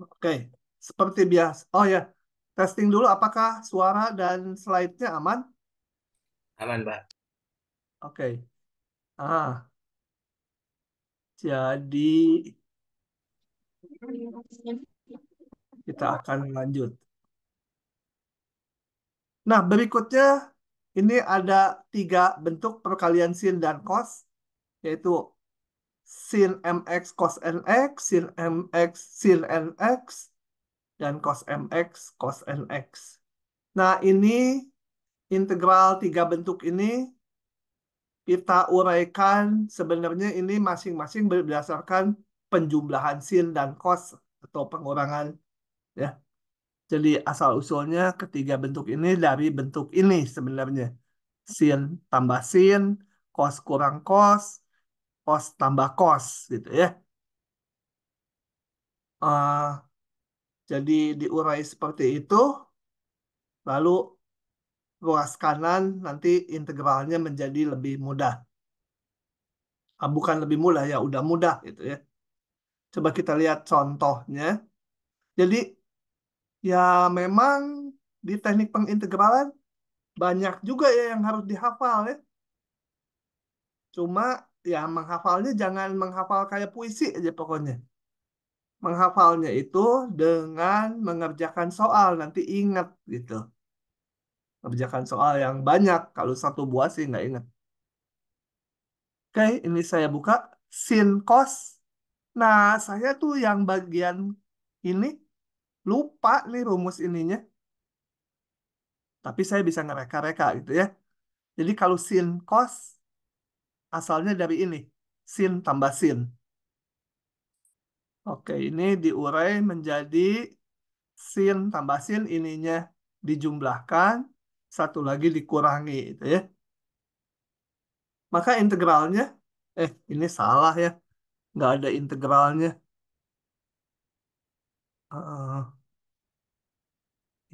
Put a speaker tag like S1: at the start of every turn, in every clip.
S1: Oke, seperti biasa. Oh ya, testing dulu apakah suara dan slide-nya aman?
S2: Aman, Pak.
S1: Oke. Ah, jadi kita akan lanjut. Nah, berikutnya ini ada 3 bentuk perkalian sin dan cos, yaitu sin mx cos nx, sin mx sin nx, dan cos mx cos nx. Nah, ini integral 3 bentuk ini kita uraikan sebenarnya ini masing-masing berdasarkan penjumlahan sin dan cos atau pengurangan ya. Jadi asal-usulnya ketiga bentuk ini dari bentuk ini sebenarnya. Sin tambah sin, cos kurang cos, cos tambah cos gitu ya. Ah, jadi diurai seperti itu, lalu ruas kanan nanti integralnya menjadi lebih mudah. Bukan lebih mudah ya, udah mudah gitu ya. Coba kita lihat contohnya. Jadi ya memang di teknik pengintegralan banyak juga ya yang harus dihafal ya. Cuma ya menghafalnya jangan menghafal kayak puisi aja pokoknya. Menghafalnya itu dengan mengerjakan soal, nanti ingat gitu. Mengerjakan soal yang banyak, kalau satu buah sih nggak ingat. Oke, ini saya buka sin cos. Nah, saya tuh yang bagian ini lupa nih rumus ininya. Tapi saya bisa ngereka-reka gitu ya. Jadi kalau sin cos asalnya dari ini. Sin tambah sin. Oke, ini diurai menjadi sin tambah sin ininya dijumlahkan, satu lagi dikurangi itu ya. Maka integralnya, ini salah ya, nggak ada integralnya. Eh,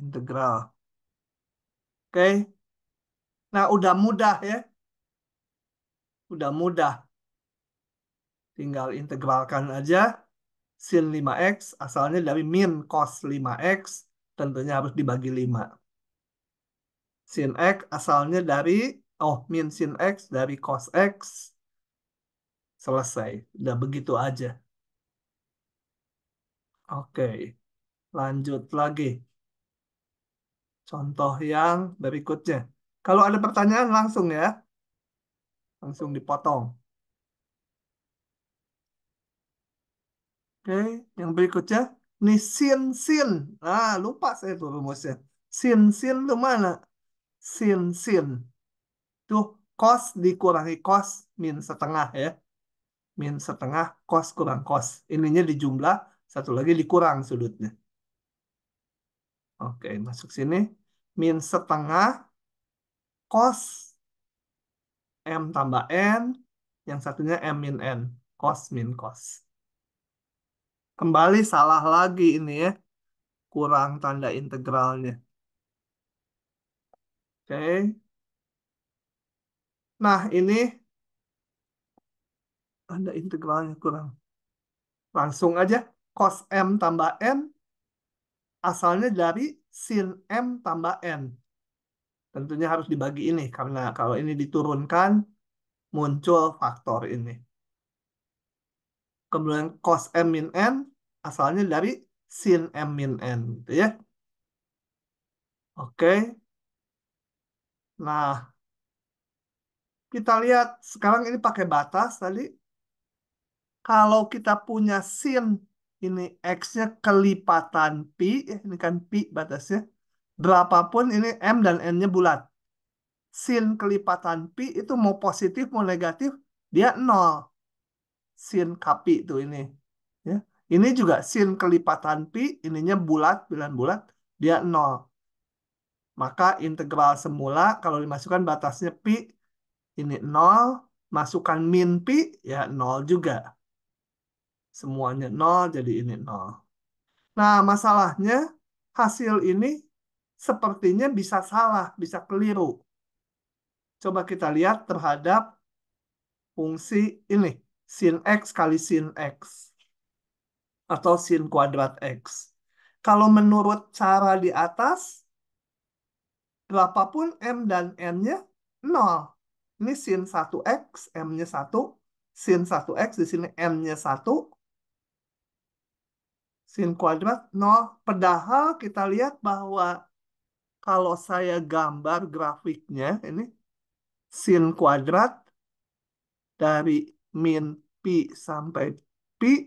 S1: integral. Oke, nah udah mudah ya, udah mudah. Tinggal integralkan aja sin 5x asalnya dari min cos 5x, tentunya harus dibagi 5. Sin x asalnya dari, min sin x dari cos x, selesai. Udah begitu aja. Oke, lanjut lagi. Contoh yang berikutnya. Kalau ada pertanyaan langsung ya, langsung dipotong. Oke, yang berikutnya. Nih sin sin. Nah, lupa saya tuh rumusnya. Sin sin itu mana? Sin sin. Tuh cos dikurangi cos min setengah ya. Min setengah cos kurang cos. Ininya dijumlah, satu lagi dikurang sudutnya. Oke, masuk sini. Min setengah cos M tambah N. Yang satunya M min N. Cos min cos. Kembali salah lagi ini ya. Kurang tanda integralnya. Oke. Nah, ini tanda integralnya kurang. Langsung aja. Cos M tambah N asalnya dari sin M tambah N. Tentunya harus dibagi ini. Karena kalau ini diturunkan, muncul faktor ini. Kemudian cos M min N asalnya dari sin M min N. Gitu ya. Oke. Nah, kita lihat sekarang ini pakai batas tadi. Kalau kita punya sin ini X-nya kelipatan pi, ya, ini kan pi batasnya. Berapapun ini M dan N-nya bulat. Sin kelipatan pi itu mau positif mau negatif, dia nol. Sin kapi itu ini. Ya. Ini juga sin kelipatan pi, ininya bulat, bilan bulat, dia nol. Maka integral semula kalau dimasukkan batasnya pi, ini nol, masukkan min pi, ya nol juga. Semuanya nol, jadi ini nol. Nah, masalahnya hasil ini sepertinya bisa salah, bisa keliru. Coba kita lihat terhadap fungsi ini, sin X kali sin X. atau sin kuadrat X. Kalau menurut cara di atas, berapapun M dan N-nya, 0. Ini sin 1X, M-nya 1. Sin 1X, di sini M-nya 1. Sin kuadrat 0. Padahal kita lihat bahwa kalau saya gambar grafiknya, ini sin kuadrat dari min pi sampai pi,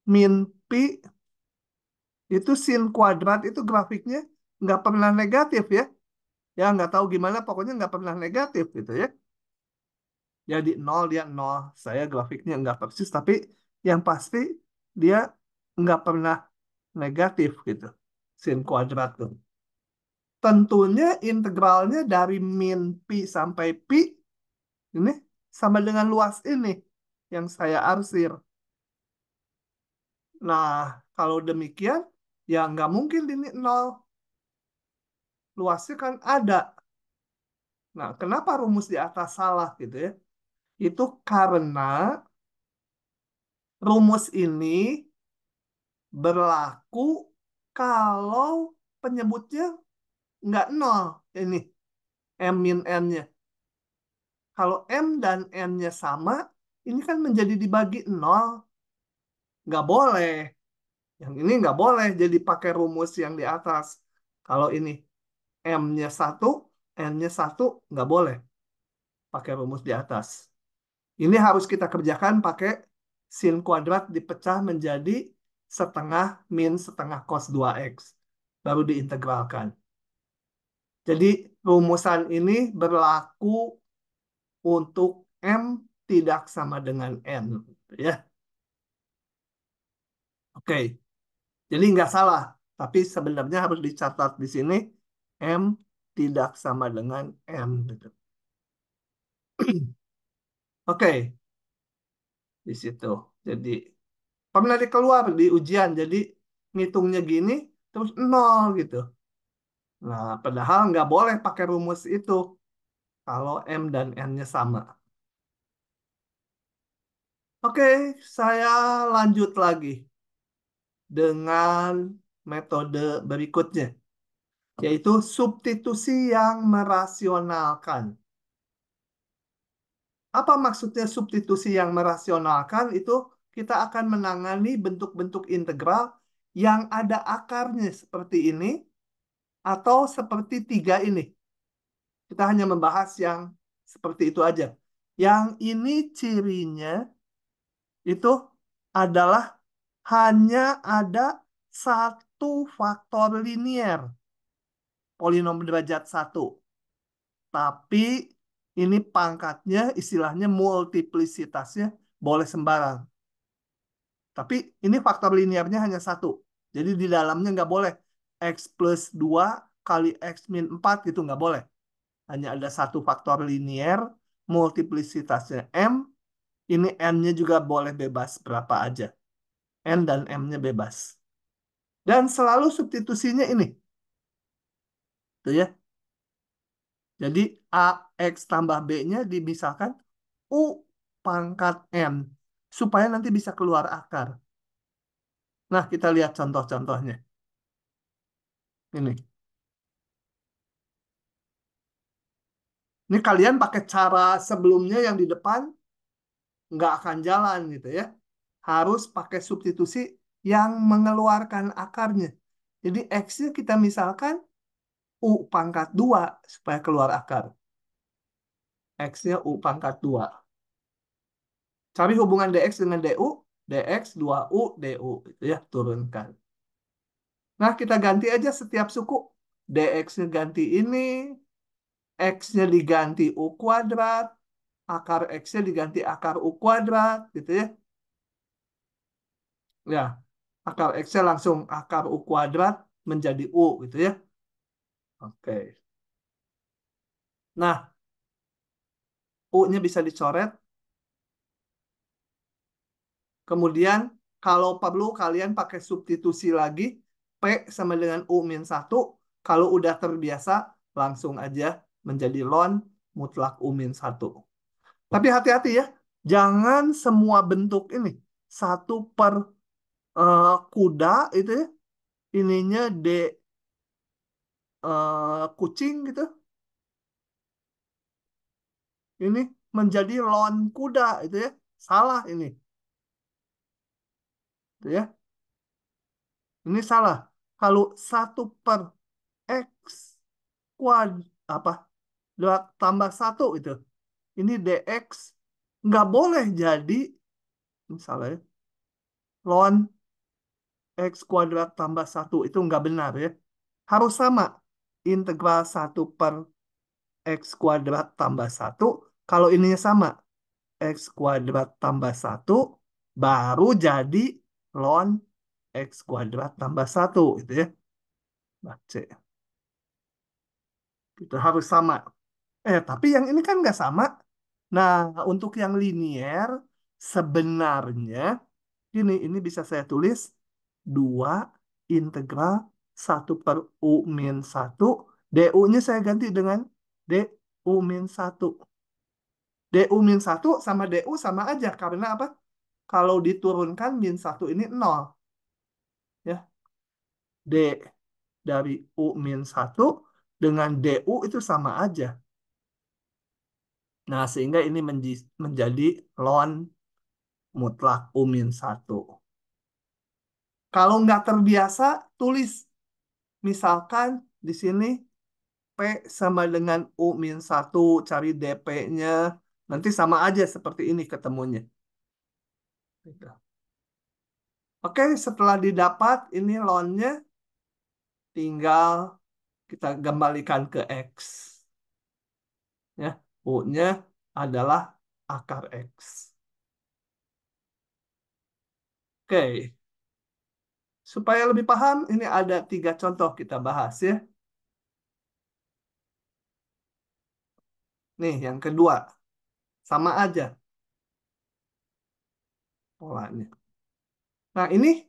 S1: min pi itu sin kuadrat itu grafiknya nggak pernah negatif ya. Ya nggak tahu gimana, pokoknya nggak pernah negatif gitu ya. Jadi nol dia nol. Saya grafiknya nggak persis, tapi yang pasti dia nggak pernah negatif gitu. Sin kuadrat tuh. Tentunya integralnya dari min pi sampai pi ini sama dengan luas ini yang saya arsir. Nah, kalau demikian, ya nggak mungkin ini nol. Luasnya kan ada. Nah, kenapa rumus di atas salah gitu ya? Itu karena rumus ini berlaku kalau penyebutnya nggak nol. Ini M min N-nya. Kalau M dan N-nya sama, ini kan menjadi dibagi nol. Nggak boleh. Yang ini nggak boleh jadi pakai rumus yang di atas. Kalau ini M-nya satu, N-nya satu, nggak boleh pakai rumus di atas. Ini harus kita kerjakan pakai sin kuadrat dipecah menjadi setengah min setengah cos 2x. Baru diintegralkan. Jadi rumusan ini berlaku untuk M tidak sama dengan N. Ya, oke. Jadi nggak salah. Tapi sebenarnya harus dicatat di sini M tidak sama dengan N. Gitu. Oke, di situ. Jadi pernah dikeluar di ujian. Jadi ngitungnya gini terus nol gitu. Nah, padahal nggak boleh pakai rumus itu kalau M dan N-nya sama. Oke, saya lanjut lagi dengan metode berikutnya, yaitu substitusi yang merasionalkan. Apa maksudnya substitusi yang merasionalkan? Itu kita akan menangani bentuk-bentuk integral yang ada akarnya seperti ini atau seperti tiga ini. Kita hanya membahas yang seperti itu aja. Yang ini cirinya itu adalah hanya ada satu faktor linier polinom derajat satu. Tapi ini pangkatnya istilahnya multiplisitasnya boleh sembarang. Tapi ini faktor linearnya hanya satu. Jadi di dalamnya nggak boleh X plus 2 kali X min 4 gitu nggak boleh. Hanya ada satu faktor linier, multiplisitasnya M. Ini N-nya juga boleh bebas berapa aja. N dan M-nya bebas. Dan selalu substitusinya ini. Tuh ya. Jadi AX tambah B-nya dimisahkan U pangkat N. Supaya nanti bisa keluar akar. Nah, kita lihat contoh-contohnya. Ini. Ini kalian pakai cara sebelumnya yang di depan nggak akan jalan gitu ya. Harus pakai substitusi yang mengeluarkan akarnya. Jadi X-nya kita misalkan U pangkat 2 supaya keluar akar. X-nya U pangkat 2. Cari hubungan DX dengan DU. DX 2U DU. Gitu ya, turunkan. Nah, kita ganti aja setiap suku. DX-nya ganti ini. X-nya diganti U kuadrat. Akar X-nya diganti akar U kuadrat. Gitu ya. Ya, akar X-nya langsung akar U kuadrat menjadi U gitu ya. Oke. Nah, U-nya bisa dicoret. Kemudian kalau perlu kalian pakai substitusi lagi. P sama dengan U min 1. Kalau udah terbiasa langsung aja menjadi ln mutlak U min 1. Tapi hati-hati ya. Jangan semua bentuk ini. 1/(n). kuda itu ya, ininya D, kucing gitu. Ini menjadi lon kuda itu ya. Salah ini. Itu ya. Ini salah. Kalau 1/X kuad apa? Dua tambah satu itu. Ini DX nggak boleh jadi misalnya ln X kuadrat tambah satu itu nggak benar ya. Harus sama. Integral 1/X kuadrat tambah satu. Kalau ininya sama. X kuadrat tambah satu baru jadi ln X kuadrat tambah satu itu ya. Nah, C. Itu harus sama. Tapi yang ini kan nggak sama. Nah, untuk yang linier sebenarnya ini bisa saya tulis 2 integral 1/U-1. DU-nya saya ganti dengan DU-1. DU-1 sama DU sama aja. Karena apa? Kalau diturunkan min satu ini nol. Ya. D dari U-1 dengan DU itu sama aja. Nah, sehingga ini menjadi ln mutlak U-1. Kalau nggak terbiasa, tulis. Misalkan di sini P sama dengan U-1, cari DP-nya. Nanti sama aja seperti ini ketemunya. Gitu. Oke, setelah didapat, ini ln-nya tinggal kita kembalikan ke X. Ya, U-nya adalah akar X. Oke, supaya lebih paham, ini ada 3 contoh kita bahas ya. Nih, yang kedua. Sama aja polanya. Nah, ini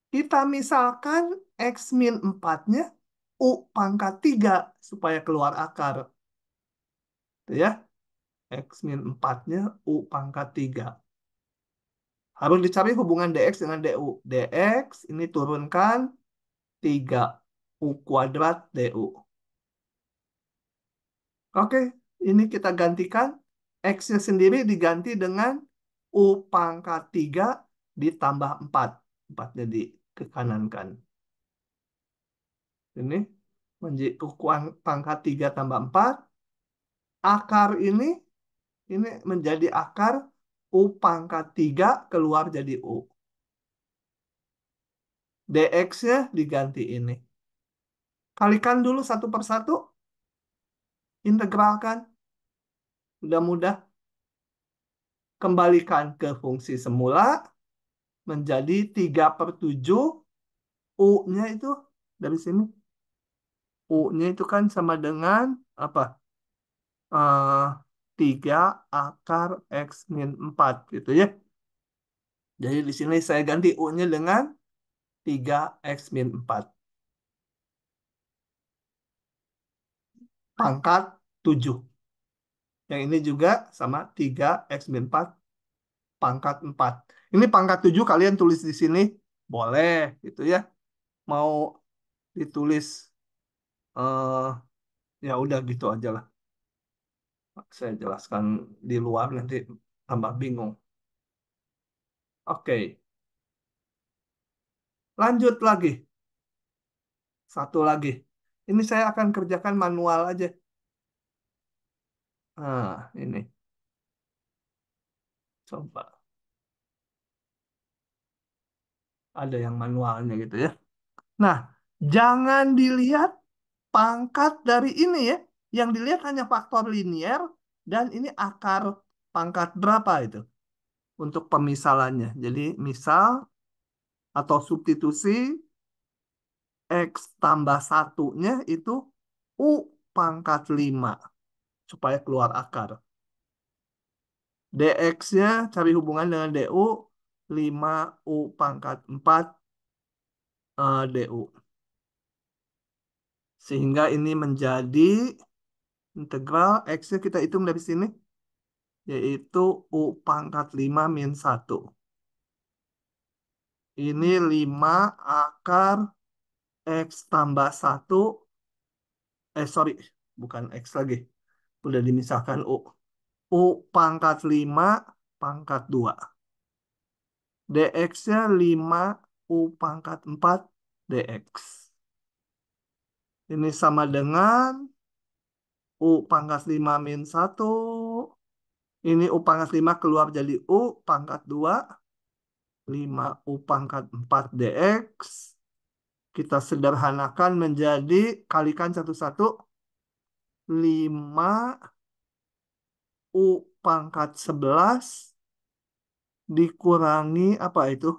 S1: kita misalkan X min 4-nya U pangkat 3 supaya keluar akar. Itu ya. X min 4-nya U pangkat 3. Harus dicari hubungan DX dengan DU. DX ini turunkan 3 U kuadrat DU. Oke, ini kita gantikan. X-nya sendiri diganti dengan U pangkat 3 ditambah 4. 4-nya dikanankan. Ini menjadi U pangkat 3 tambah 4. Akar ini menjadi akar U pangkat 3 keluar jadi U. DX-nya diganti ini. Kalikan dulu satu per satu. Integralkan. Mudah-mudah. Kembalikan ke fungsi semula. Menjadi 3/7. U-nya itu dari sini. U-nya itu kan sama dengan apa? Eh 3 akar X min 4 gitu ya. Jadi di sini saya ganti U-nya dengan 3X min 4. Pangkat 7. Yang ini juga sama 3X min 4 pangkat 4. Ini pangkat 7 kalian tulis di sini. Boleh gitu ya. Mau ditulis eh ya udah gitu aja lah. Saya jelaskan di luar nanti tambah bingung. Oke, lanjut lagi. Satu lagi. Ini saya akan kerjakan manual aja. Nah, ini. Coba. Ada yang manualnya gitu ya. Nah, jangan dilihat pangkat dari ini ya. Yang dilihat hanya faktor linier dan ini akar pangkat berapa itu untuk pemisalannya. Jadi misal atau substitusi X tambah satunya itu U pangkat 5 supaya keluar akar. DX-nya cari hubungan dengan DU 5 U pangkat 4 DU. Sehingga ini menjadi integral X-nya kita hitung dari sini. Yaitu U pangkat 5 min 1. Ini 5 akar X tambah satu. Sorry. Bukan X lagi. Udah dimisahkan U. U pangkat 5 pangkat 2. DX-nya 5 U pangkat 4 DX. Ini sama dengan U pangkat 5 min satu. Ini U pangkat 5 keluar jadi U pangkat 2. 5 U pangkat 4 DX. Kita sederhanakan menjadi kalikan satu-satu. 5 U pangkat 11 dikurangi apa itu?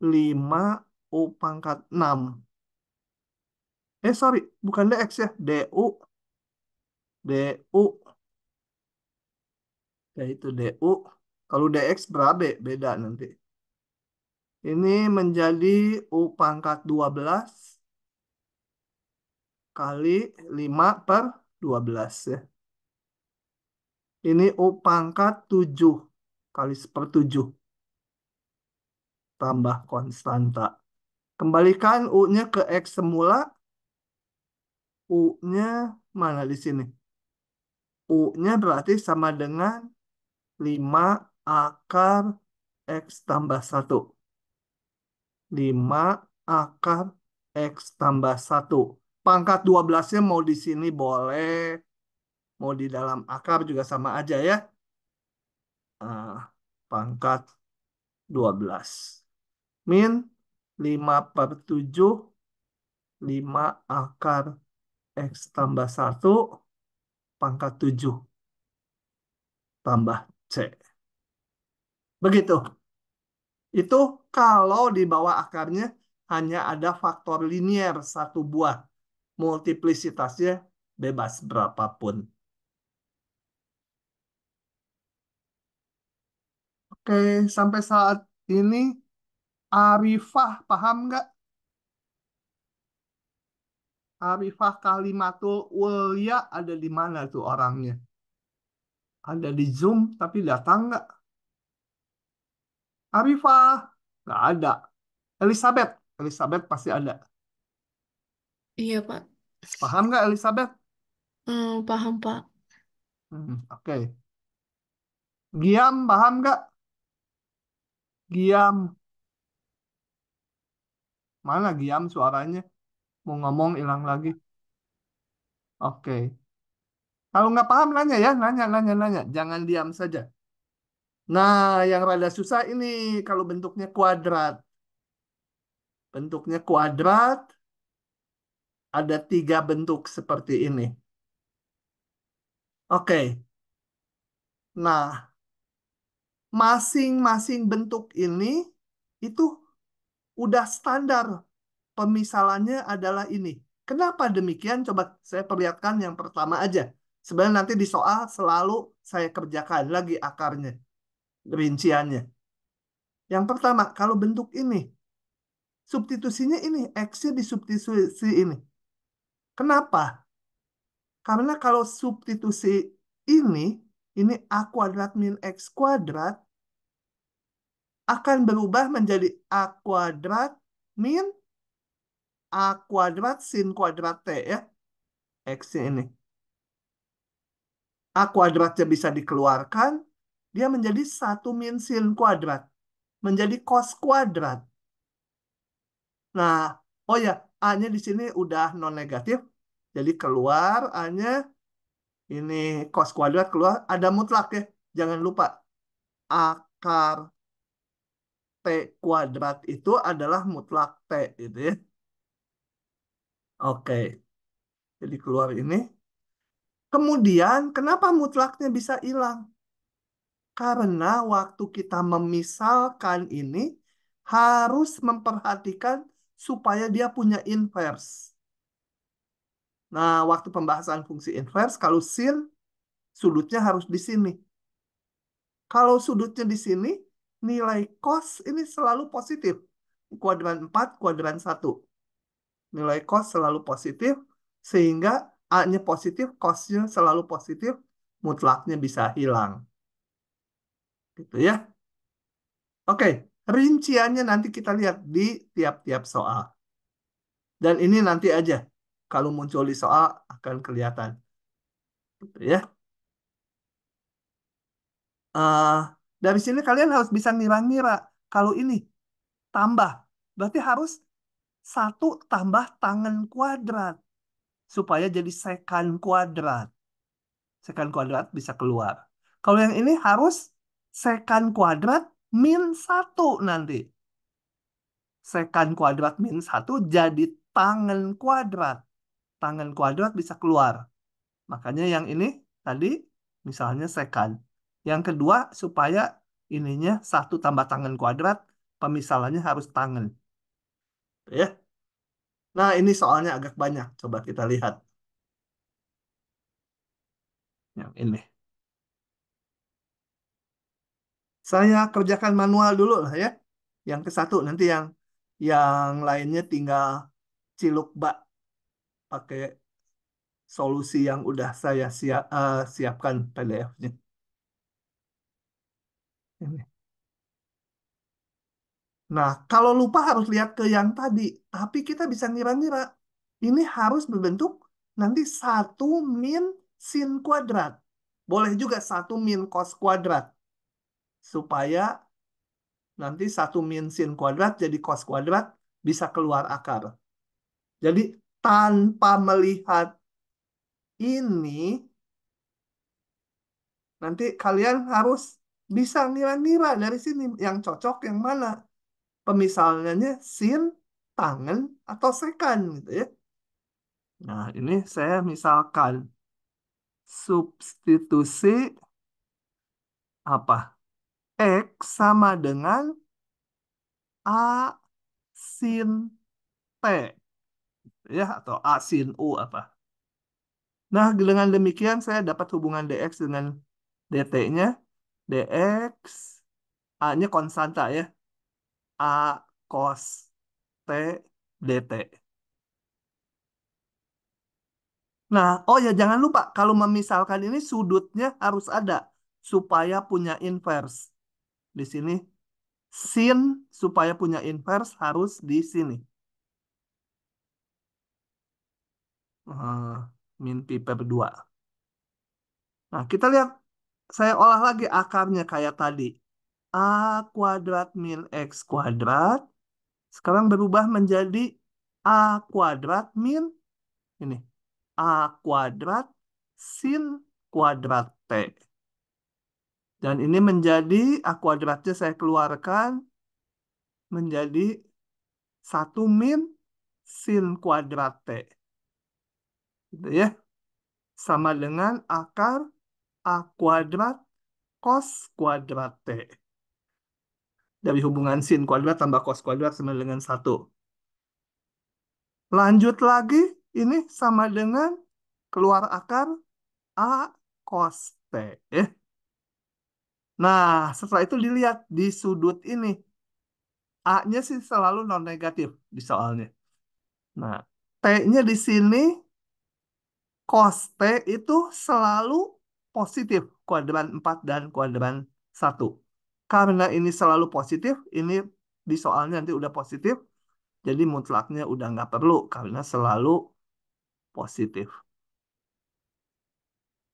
S1: 5 U pangkat 6. Sorry, bukan DX ya. DU. DU. Yaitu DU. Kalau DX berapa? Beda nanti. Ini menjadi U pangkat 12 kali 5 per 12 ya. Ini U pangkat 7 kali sepertujuh tambah konstanta. Kembalikan U-nya ke X semula. U-nya mana di sini? U-nya berarti sama dengan 5 akar X tambah satu. 5 akar X tambah satu. Pangkat 12-nya mau di sini boleh. Mau di dalam akar juga sama aja ya. Ah, pangkat 12. Min 5 per 7. 5 akar X tambah satu pangkat 7 tambah C. Begitu. Itu kalau di bawah akarnya hanya ada faktor linier satu buah. Multiplisitasnya bebas berapapun. Oke, sampai saat ini Arifah paham nggak? Arifah Kalimatul Ulya ada di mana tuh orangnya? Ada di Zoom tapi datang nggak? Arifah nggak ada. Elizabeth, Elizabeth pasti ada.
S3: Iya, Pak.
S1: Paham nggak Elizabeth?
S3: Paham, Pak.
S1: Oke. Giam paham nggak? Giam, mana Giam suaranya? Mau ngomong hilang lagi. Oke. Kalau nggak paham nanya ya, nanya. Jangan diam saja. Nah, yang rada susah ini kalau bentuknya kuadrat. Bentuknya kuadrat, ada 3 bentuk seperti ini. Oke. Nah, masing-masing bentuk ini itu udah standar. Pemisalannya adalah ini. Kenapa demikian? Coba saya perlihatkan yang pertama aja. Sebenarnya nanti di soal selalu saya kerjakan lagi akarnya, rinciannya. Yang pertama, kalau bentuk ini, substitusinya ini, X-nya disubstitusi ini. Kenapa? Karena kalau substitusi ini A kuadrat min X kuadrat, akan berubah menjadi A kuadrat min A kuadrat sin kuadrat T ya. X-nya ini. A kuadratnya bisa dikeluarkan, dia menjadi 1 min sin kuadrat. Menjadi cos kuadrat. Nah, oh ya, A-nya di sini udah non negatif. Jadi keluar A-nya, ini cos kuadrat keluar, ada mutlak ya. Jangan lupa, akar T kuadrat itu adalah mutlak T. Gitu ya. Oke, jadi keluar ini. Kemudian, kenapa mutlaknya bisa hilang? Karena waktu kita memisalkan ini harus memperhatikan supaya dia punya inverse. Nah, waktu pembahasan fungsi inverse, kalau sin, sudutnya harus di sini. Kalau sudutnya di sini, nilai cos ini selalu positif. Kuadran 4, kuadran 1. Nilai cos selalu positif, sehingga A-nya positif, cos-nya selalu positif, mutlaknya bisa hilang. Gitu ya. Oke. Rinciannya nanti kita lihat di tiap-tiap soal. Dan ini nanti aja. Kalau muncul di soal akan kelihatan. Gitu ya. Eh, dari sini kalian harus bisa ngira-ngira. Kalau ini tambah. Berarti harus satu tambah tangan kuadrat. Supaya jadi sekant kuadrat. Sekant kuadrat bisa keluar. Kalau yang ini harus sekant kuadrat min satu nanti. Sekant kuadrat min satu jadi tangan kuadrat. Tangan kuadrat bisa keluar. Makanya yang ini tadi misalnya sekant. Yang kedua supaya ininya satu tambah tangan kuadrat, pemisalannya harus tangan. Ya. Nah ini soalnya agak banyak. Coba kita lihat. Yang ini. Saya kerjakan manual dulu lah ya. Yang ke satu nanti yang lainnya tinggal ciluk bak pakai solusi yang udah saya siapkan PDF-nya. Ini. Nah, kalau lupa harus lihat ke yang tadi. Tapi kita bisa ngira-ngira. Ini harus berbentuk nanti satu min sin kuadrat. Boleh juga satu min cos kuadrat. Supaya nanti satu min sin kuadrat jadi cos kuadrat bisa keluar akar. Jadi tanpa melihat ini, nanti kalian harus bisa ngira-ngira dari sini yang cocok yang mana. Pemisalannya sin, tangen, atau sekan gitu ya. Nah, ini saya misalkan substitusi apa? X sama dengan A sin T ya atau A sin U apa. Nah, dengan demikian saya dapat hubungan dx dengan dt-nya. Dx A-nya konstanta ya. A cos T dt. Nah, oh ya jangan lupa kalau memisalkan ini sudutnya harus ada supaya punya inverse. Di sini sin supaya punya inverse harus di sini. Min pi per 2. Nah, kita lihat saya olah lagi akarnya kayak tadi. A kuadrat min X kuadrat sekarang berubah menjadi A kuadrat min ini. A kuadrat sin kuadrat T. Dan ini menjadi A kuadratnya saya keluarkan menjadi satu min sin kuadrat T. Gitu ya. Sama dengan akar A kuadrat cos kuadrat T. Dari hubungan sin kuadrat tambah cos kuadrat sama dengan satu. Lanjut lagi, ini sama dengan keluar akar A cos T. Eh. Nah, setelah itu dilihat di sudut ini. A-nya sih selalu non negatif di soalnya. Nah, T-nya di sini cos T itu selalu positif kuadran 4 dan kuadran 1. Karena ini selalu positif, ini di soalnya nanti udah positif, jadi mutlaknya udah nggak perlu karena selalu positif.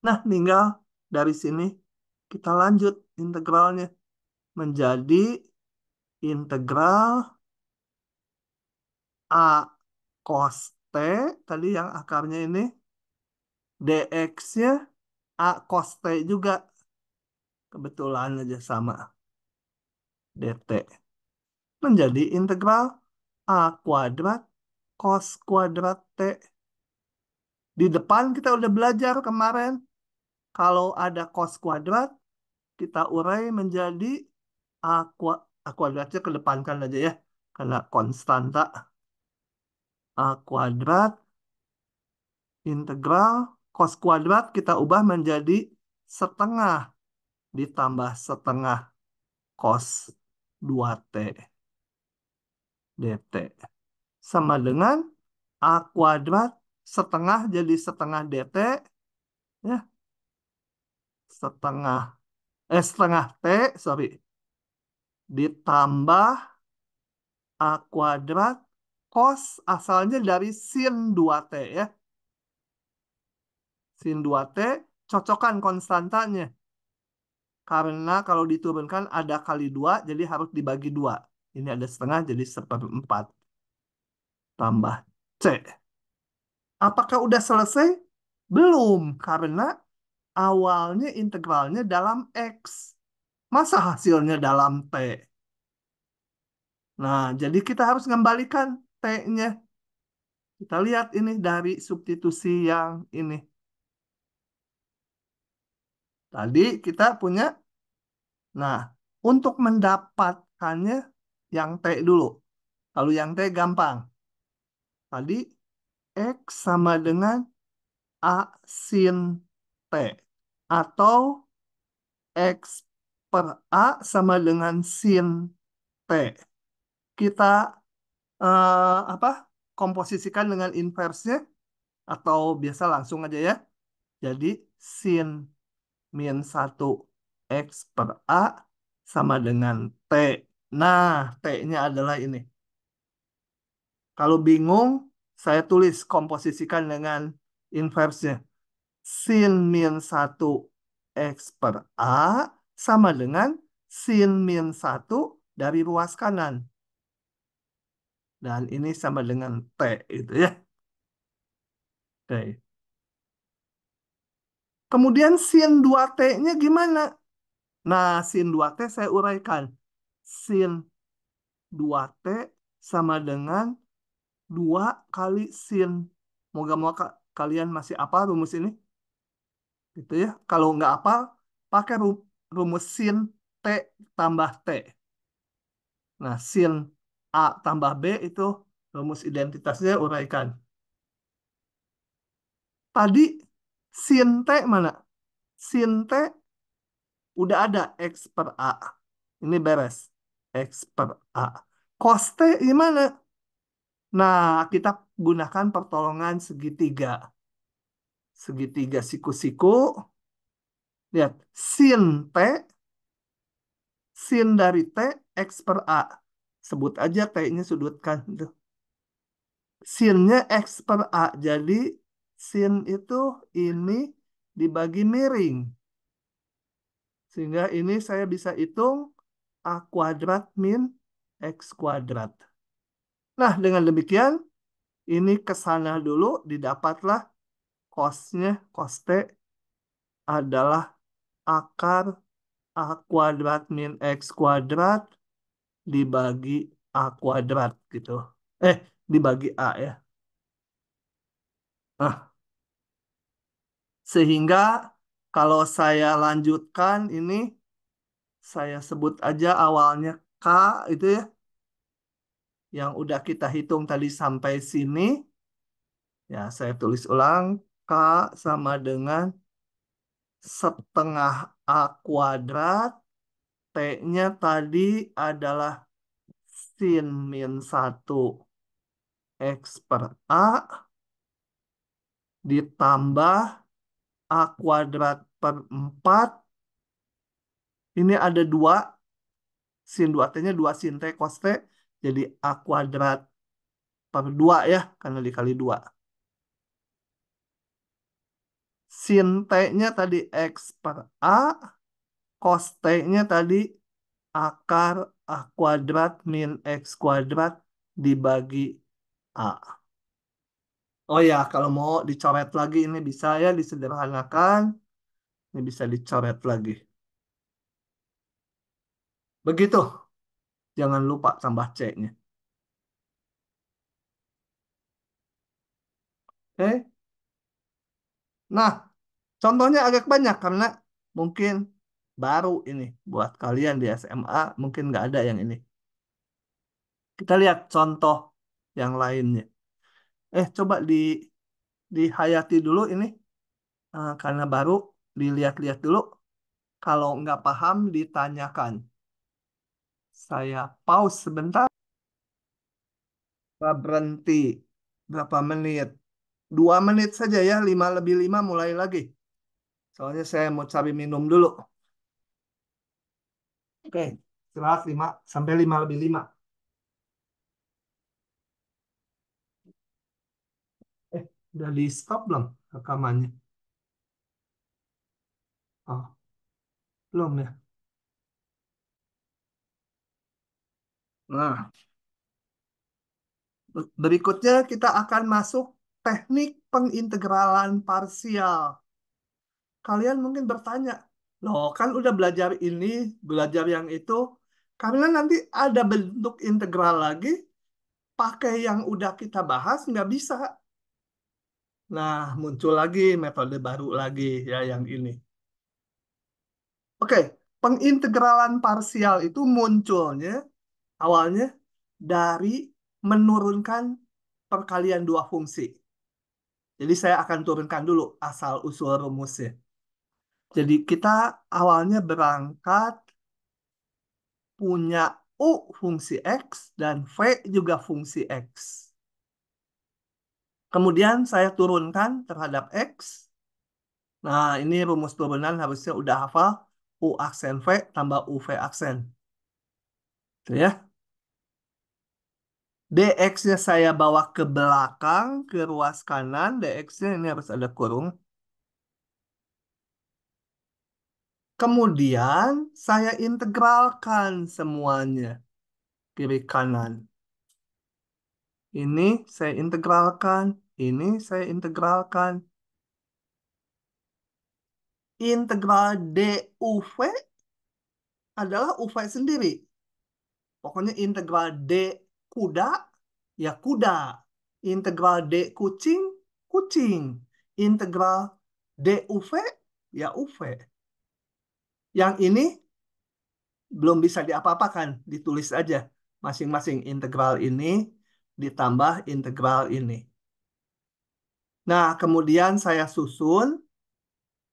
S1: Nah, tinggal dari sini kita lanjut integralnya menjadi integral A cos T, tadi yang akarnya ini, dx-nya A cos T juga. Kebetulan aja sama dt. Menjadi integral A kuadrat cos kuadrat T. Di depan kita udah belajar kemarin. Kalau ada cos kuadrat, kita urai menjadi A kuadratnya kedepankan aja ya. Karena konstanta. A kuadrat integral cos kuadrat kita ubah menjadi setengah ditambah setengah cos 2T dt. Sama dengan A kuadrat setengah jadi setengah dt ya setengah setengah T sorry ditambah A kuadrat cos asalnya dari sin 2T ya. Sin 2T cocokkan konstantanya. Karena kalau diturunkan ada kali 2, jadi harus dibagi 2. Ini ada setengah, jadi 1/4. Tambah C. Apakah udah selesai? Belum, karena awalnya integralnya dalam X. Masa hasilnya dalam T? Nah, jadi kita harus mengembalikan T-nya. Kita lihat ini dari substitusi yang ini. Tadi kita punya, nah, untuk mendapatkannya yang T dulu. Kalau yang T gampang. Tadi X sama dengan A sin T. Atau X per A sama dengan sin T. Kita apa? Komposisikan dengan inversnya atau biasa langsung aja ya. Jadi sin min 1 X per A sama dengan T. Nah, T-nya adalah ini. Kalau bingung, saya tulis komposisikan dengan inversnya. Sin min 1 X per A sama dengan sin min 1 dari ruas kanan. Dan ini sama dengan T itu ya. Oke. Kemudian sin 2T-nya gimana? Nah, sin 2T saya uraikan. Sin 2T sama dengan 2 kali sin. Moga-moga kalian masih apa rumus ini? Gitu ya. Kalau nggak apa, pakai rumus sin T tambah T. Nah, sin A tambah B itu rumus identitasnya uraikan. Tadi sin T mana? Sin T udah ada X per A. Ini beres. X per A. Cos T gimana? Nah, kita gunakan pertolongan segitiga. Segitiga siku-siku. Lihat, sin T, sin dari T, X per A. Sebut aja T-nya sudutkan. Tuh. Sinnya X per A. Jadi, sin itu ini dibagi miring. Sehingga ini saya bisa hitung A kuadrat min X kuadrat. Nah, dengan demikian, ini ke sana dulu, didapatlah cos-nya, cos T adalah akar A kuadrat min X kuadrat dibagi A kuadrat gitu. Dibagi A ya. Nah, sehingga kalau saya lanjutkan ini, saya sebut aja awalnya K itu ya, yang udah kita hitung tadi sampai sini. Ya, saya tulis ulang. K sama dengan setengah A kuadrat. T-nya tadi adalah sin min 1 X per A ditambah A kuadrat per 4. Ini ada 2. Sin 2T-nya 2 sin T cos T. Jadi A kuadrat per 2 ya. Karena dikali 2. Sin T-nya tadi X per A. Cos T-nya tadi akar A kuadrat min X kuadrat dibagi A. Oh ya, kalau mau dicoret lagi ini bisa ya disederhanakan. Ini bisa dicoret lagi. Begitu. Jangan lupa tambah C-nya. Oke. Nah, contohnya agak banyak karena mungkin baru ini. Buat kalian di SMA mungkin nggak ada yang ini. Kita lihat contoh yang lainnya. Coba dihayati dulu ini. Karena baru dilihat-lihat dulu. Kalau nggak paham ditanyakan. Saya pause sebentar. Berhenti. Berapa menit? 2 menit saja ya. 5 lebih 5 mulai lagi. Soalnya saya mau cari minum dulu. Oke. Istirahat 5 sampai 5 lebih 5. Udah di stop belum rekamannya? Oh, belum ya. Nah, berikutnya kita akan masuk teknik pengintegralan parsial. Kalian mungkin bertanya, loh kan udah belajar ini, belajar yang itu. Karena nanti ada bentuk integral lagi, pakai yang udah kita bahas nggak bisa. Nah, muncul lagi metode baru lagi ya yang ini. Oke, pengintegralan parsial itu munculnya awalnya dari menurunkan perkalian dua fungsi. Jadi saya akan turunkan dulu asal-usul rumusnya. Jadi kita awalnya berangkat punya U fungsi X dan V juga fungsi X. Kemudian saya turunkan terhadap X. Nah, ini rumus turunan harusnya udah hafal. U aksen V tambah UV aksen. Tuh ya. DX-nya saya bawa ke belakang, ke ruas kanan. DX-nya ini harus ada kurung. Kemudian saya integralkan semuanya. Kiri kanan. Ini saya integralkan. Ini saya integralkan. Integral DUV adalah UV sendiri. Pokoknya integral D kuda, ya kuda. Integral D kucing, kucing. Integral DUV, ya UV. Yang ini belum bisa diapa-apakan, ditulis aja. Masing-masing integral ini ditambah integral ini. Nah, kemudian saya susun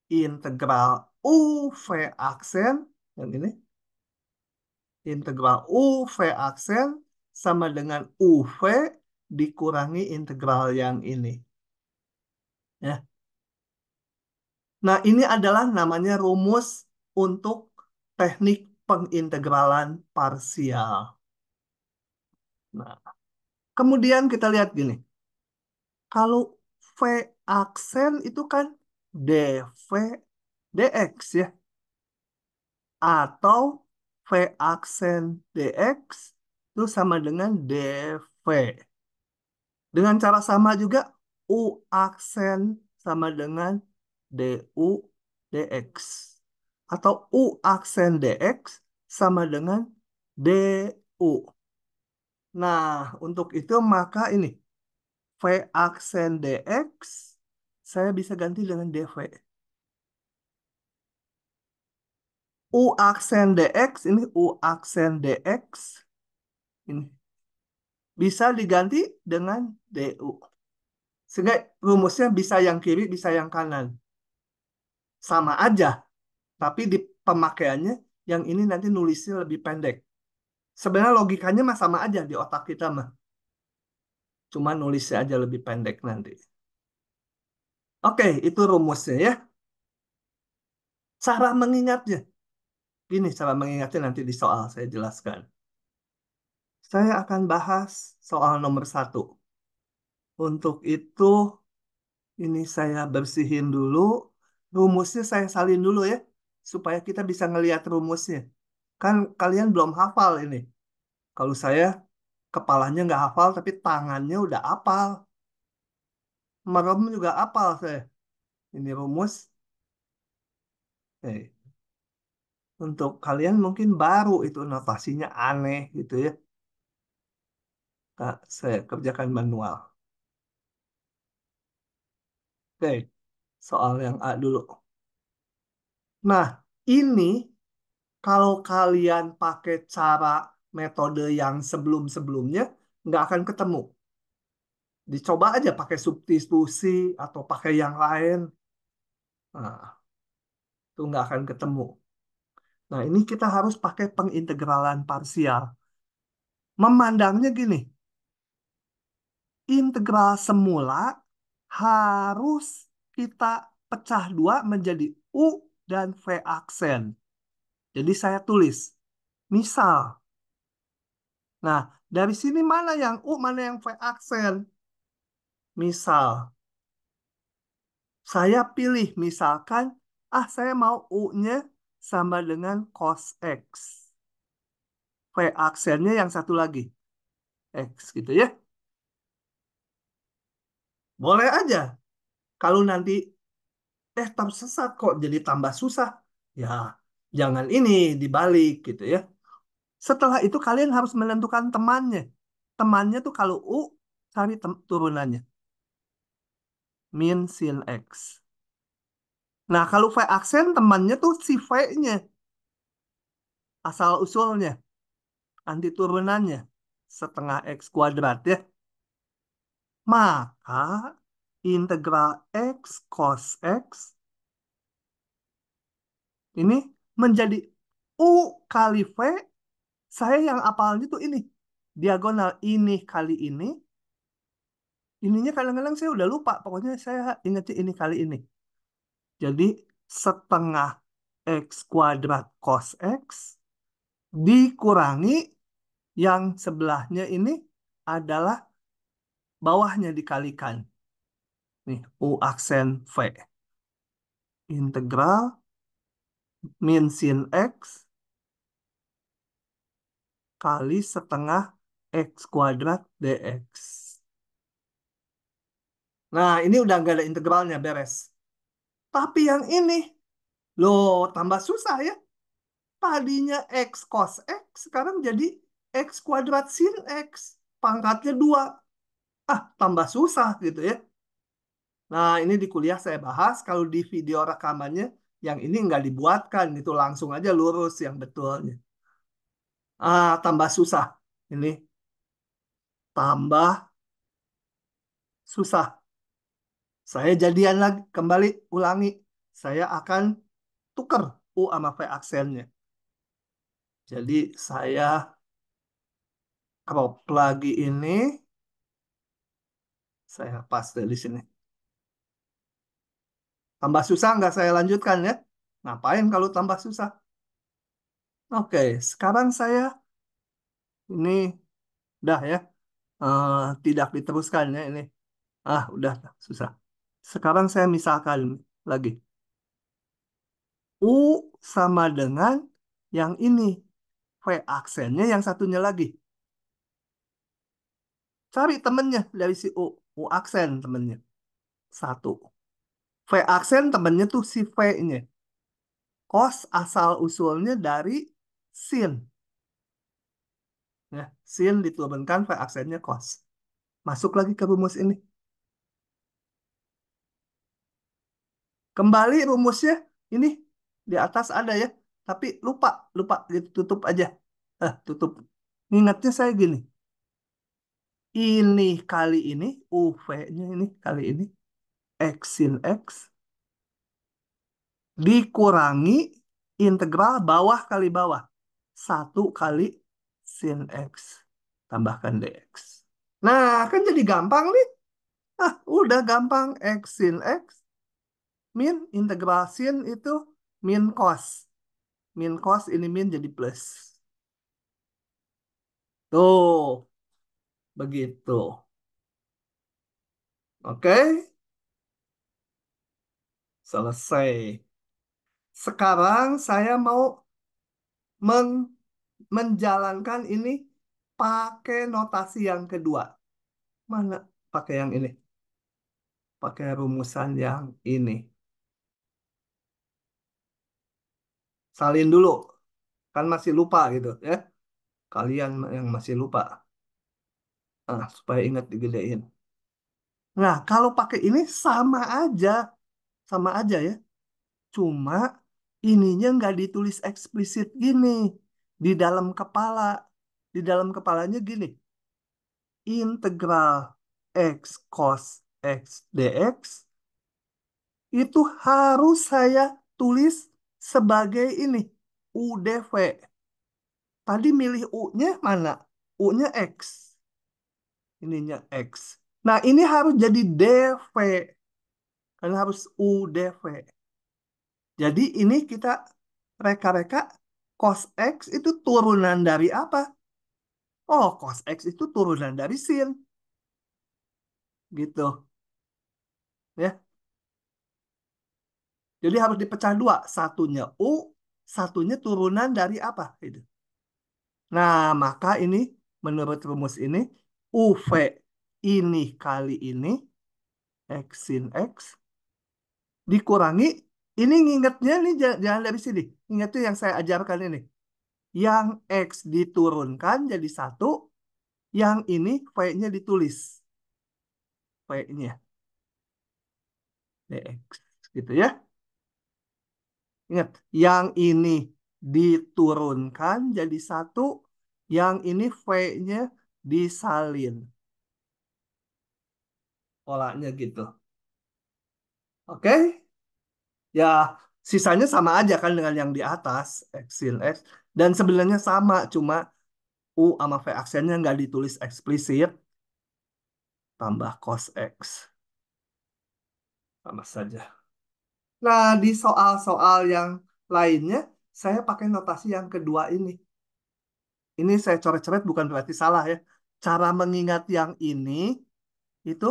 S1: integral UV aksen, yang ini, integral UV aksen sama dengan UV dikurangi integral yang ini. Ya. Nah, ini adalah namanya rumus untuk teknik pengintegralan parsial. Nah, kemudian kita lihat gini. Kalau V aksen itu kan dV dx ya. Atau V aksen dx itu sama dengan dV. Dengan cara sama juga U aksen sama dengan du dx. Atau U aksen dx sama dengan du. Nah, untuk itu maka ini V aksen dx saya bisa ganti dengan dv. U aksen dx ini U aksen dx ini bisa diganti dengan du. Sehingga rumusnya bisa yang kiri, bisa yang kanan. Sama aja, tapi di pemakaiannya yang ini nanti nulisnya lebih pendek. Sebenarnya logikanya mah sama aja di otak kita mah. Cuma nulisnya aja lebih pendek nanti. Oke, itu rumusnya ya. Cara mengingatnya. Ini cara mengingatnya nanti di soal saya jelaskan. Saya akan bahas soal nomor 1. Untuk itu, ini saya bersihin dulu. Rumusnya saya salin dulu ya. Supaya kita bisa ngelihat rumusnya. Kan kalian belum hafal ini. Kalau saya kepalanya nggak hafal, tapi tangannya udah hafal. Merem juga hafal saya. Ini rumus. Eh, untuk kalian mungkin baru itu notasinya aneh gitu ya. Nah, saya kerjakan manual. Oke, soal yang A dulu. Nah, ini kalau kalian pakai cara metode yang sebelum-sebelumnya, nggak akan ketemu. Dicoba aja pakai substitusi atau pakai yang lain. Nah, itu nggak akan ketemu. Nah, ini kita harus pakai pengintegralan parsial. Memandangnya gini, integral semula harus kita pecah dua menjadi U dan V aksen. Jadi saya tulis Misal. Nah, dari sini mana yang U, mana yang V aksen? Misal, saya pilih misalkan, saya mau U-nya sama dengan cos X. V aksennya yang satu lagi, X gitu ya. Boleh aja. Kalau nanti, tersesat kok jadi tambah susah. Ya, jangan ini dibalik gitu ya. Setelah itu kalian harus menentukan temannya. Temannya tuh kalau U, cari turunannya. Min sin X. Nah, kalau V aksen temannya tuh si V-nya. Asal usulnya. Anti turunannya. Setengah X kuadrat ya. Maka integral X cos X ini menjadi U kali V. Saya yang apalnya tuh ini. Diagonal ini kali ini. Ininya kadang-kadang saya udah lupa. Pokoknya saya ingatnya ini kali ini. Jadi setengah X kuadrat cos X dikurangi yang sebelahnya ini adalah bawahnya dikalikan. Nih, U aksen V. Integral min sin X kali setengah X kuadrat dx. Nah, ini udah nggak ada integralnya, beres. Tapi yang ini, loh, tambah susah ya. Tadinya X cos X, sekarang jadi X kuadrat sin X. Pangkatnya 2. Tambah susah gitu ya. Nah, ini di kuliah saya bahas. Kalau di video rekamannya, yang ini nggak dibuatkan gitu. Langsung aja lurus yang betulnya. Tambah susah. Ini tambah susah. Saya jadian lagi, kembali ulangi. Saya akan tukar U sama V aksennya. Jadi saya crop lagi ini. Saya paste di sini. Tambah susah nggak saya lanjutkan ya? Ngapain kalau tambah susah? Oke, sekarang saya ini udah ya. Tidak diteruskan ya ini. Udah susah. Sekarang saya misalkan lagi. U sama dengan yang ini. V aksennya yang satunya lagi. Cari temennya dari si U. U aksen temennya. Satu. V aksen temennya tuh si V-nya. Cos asal usulnya dari sin. Ya, sin diturunkan V aksennya cos. Masuk lagi ke rumus ini. Kembali rumusnya. Ini di atas ada ya. Tapi lupa. Lupa. Gitu, tutup aja. Tutup. Ingatnya saya gini. Ini kali ini. UV-nya ini kali ini. X sin X. Dikurangi integral bawah kali bawah. 1 kali sin X. Tambahkan dx. Nah, kan jadi gampang nih. Udah gampang. X sin X. Min integral sin itu min cos. Min cos ini min jadi plus. Tuh, begitu. Oke, selesai. Sekarang saya mau menjalankan ini pakai notasi yang kedua. Mana pakai yang ini? Pakai rumusan yang ini. Salin dulu. Kan masih lupa gitu ya. Kalian yang masih lupa. Supaya ingat digedein. Nah, kalau pakai ini sama aja. Sama aja ya. Cuma ininya nggak ditulis eksplisit gini. Di dalam kepala. Di dalam kepalanya gini. Integral X cos X dx itu harus saya tulis sebagai ini. UDV. Tadi milih U-nya mana? U-nya X. Ininya X. Nah, ini harus jadi DV. Karena harus UDV. Jadi ini kita reka-reka cos X itu turunan dari apa? Oh, cos X itu turunan dari sin. Gitu. Ya. Jadi harus dipecah dua. Satunya U, satunya turunan dari apa? Gitu. Nah, maka ini menurut rumus ini UV ini kali ini X sin X dikurangi ini ngingetnya nih jangan dari sini. Ingat tuh yang saya ajarkan ini. Yang X diturunkan jadi satu, yang ini V-nya ditulis. V-nya dx gitu ya. Ingat, yang ini diturunkan jadi satu, yang ini V-nya disalin. Polanya gitu. Oke? Ya, sisanya sama aja kan dengan yang di atas, X sin X. Dan sebenarnya sama, cuma U sama V aksennya nggak ditulis eksplisit, tambah cos X. Sama saja. Nah, di soal-soal yang lainnya, saya pakai notasi yang kedua ini. Ini saya coret-coret bukan berarti salah ya. Cara mengingat yang ini, itu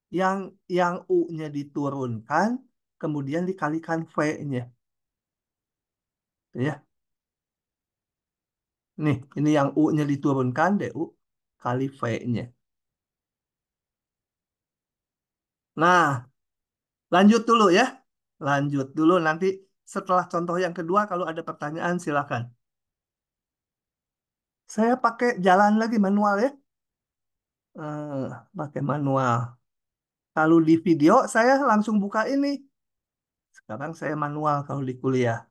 S1: yang U-nya diturunkan, kemudian dikalikan V-nya. Ya, nih, ini yang U-nya diturunkan, DU kali V-nya. Nah, lanjut dulu ya. Lanjut dulu nanti setelah contoh yang kedua kalau ada pertanyaan silakan. Saya pakai jalan lagi manual ya. Pakai manual. Kalau di video saya langsung buka ini. Sekarang saya manual kalau di kuliah.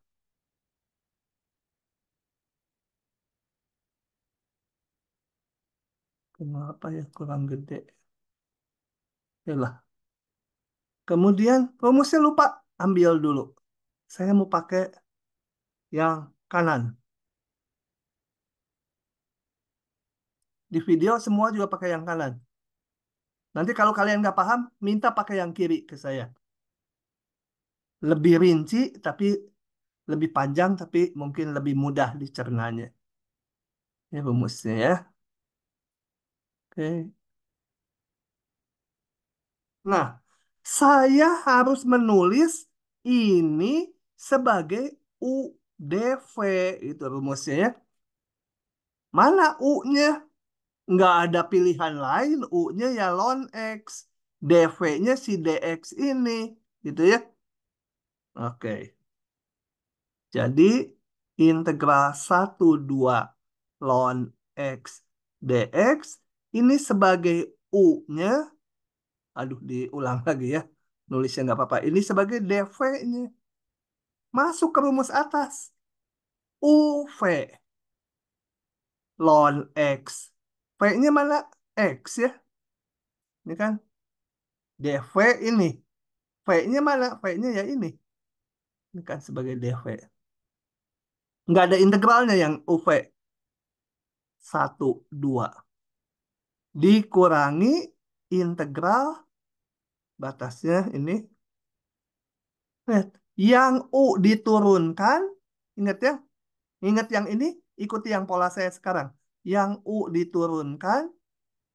S1: Kenapa ya kurang gede? Yalah. Kemudian rumusnya lupa. Ambil dulu. Saya mau pakai yang kanan. Di video semua juga pakai yang kanan. Nanti kalau kalian nggak paham, minta pakai yang kiri ke saya. Lebih rinci, tapi lebih panjang, tapi mungkin lebih mudah dicernanya. Ini rumusnya ya. Oke. Nah, saya harus menulis ini sebagai UDV. Itu rumusnya ya. Mana U-nya? Nggak ada pilihan lain. U-nya ya ln X. DV-nya si DX ini. Gitu ya. Oke. Jadi integral 1/2 ln X dx ini sebagai U-nya. Aduh, diulang lagi ya. Nulisnya nggak apa-apa. Ini sebagai dv-nya. Masuk ke rumus atas. UV ln X. V-nya mana? X ya. Ini kan dv ini. V-nya mana? V-nya ya ini. Ini kan sebagai dv. Nggak ada integralnya yang UV. 1/2. Dikurangi integral batasnya ini. Lihat. Yang U diturunkan. Ingat ya. Ingat yang ini. Ikuti yang pola saya sekarang. Yang U diturunkan.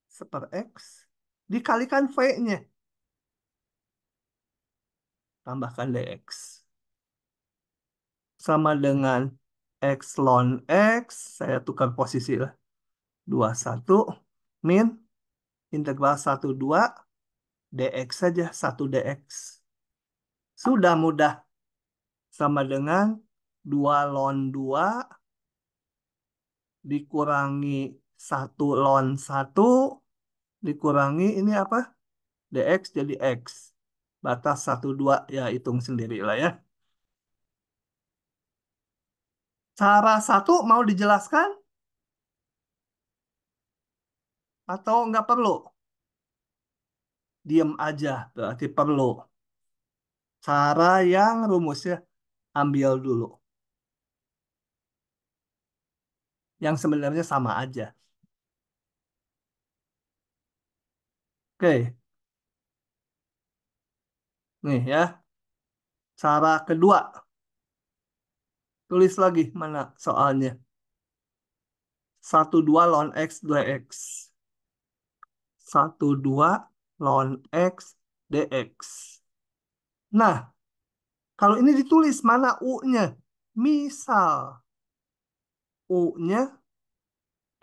S1: Seper X. Dikalikan V-nya. Tambahkan dx. Sama dengan X ln X. Saya tukar posisi lah. 21 min integral 1/2 dx saja. 1 dx. Sudah mudah. Sama dengan 2 ln 2 dikurangi 1 ln 1 dikurangi ini apa? Dx jadi X. Batas 1/2 ya hitung sendiri lah ya. Cara satu mau dijelaskan atau nggak perlu? Diam aja berarti perlu. Cara yang rumusnya ambil dulu. Yang sebenarnya sama aja. Oke, nih ya. Cara kedua. Tulis lagi mana soalnya. 1, 2 ln X dx. 1, 2 ln X dx. Nah, kalau ini ditulis mana U-nya? Misal U-nya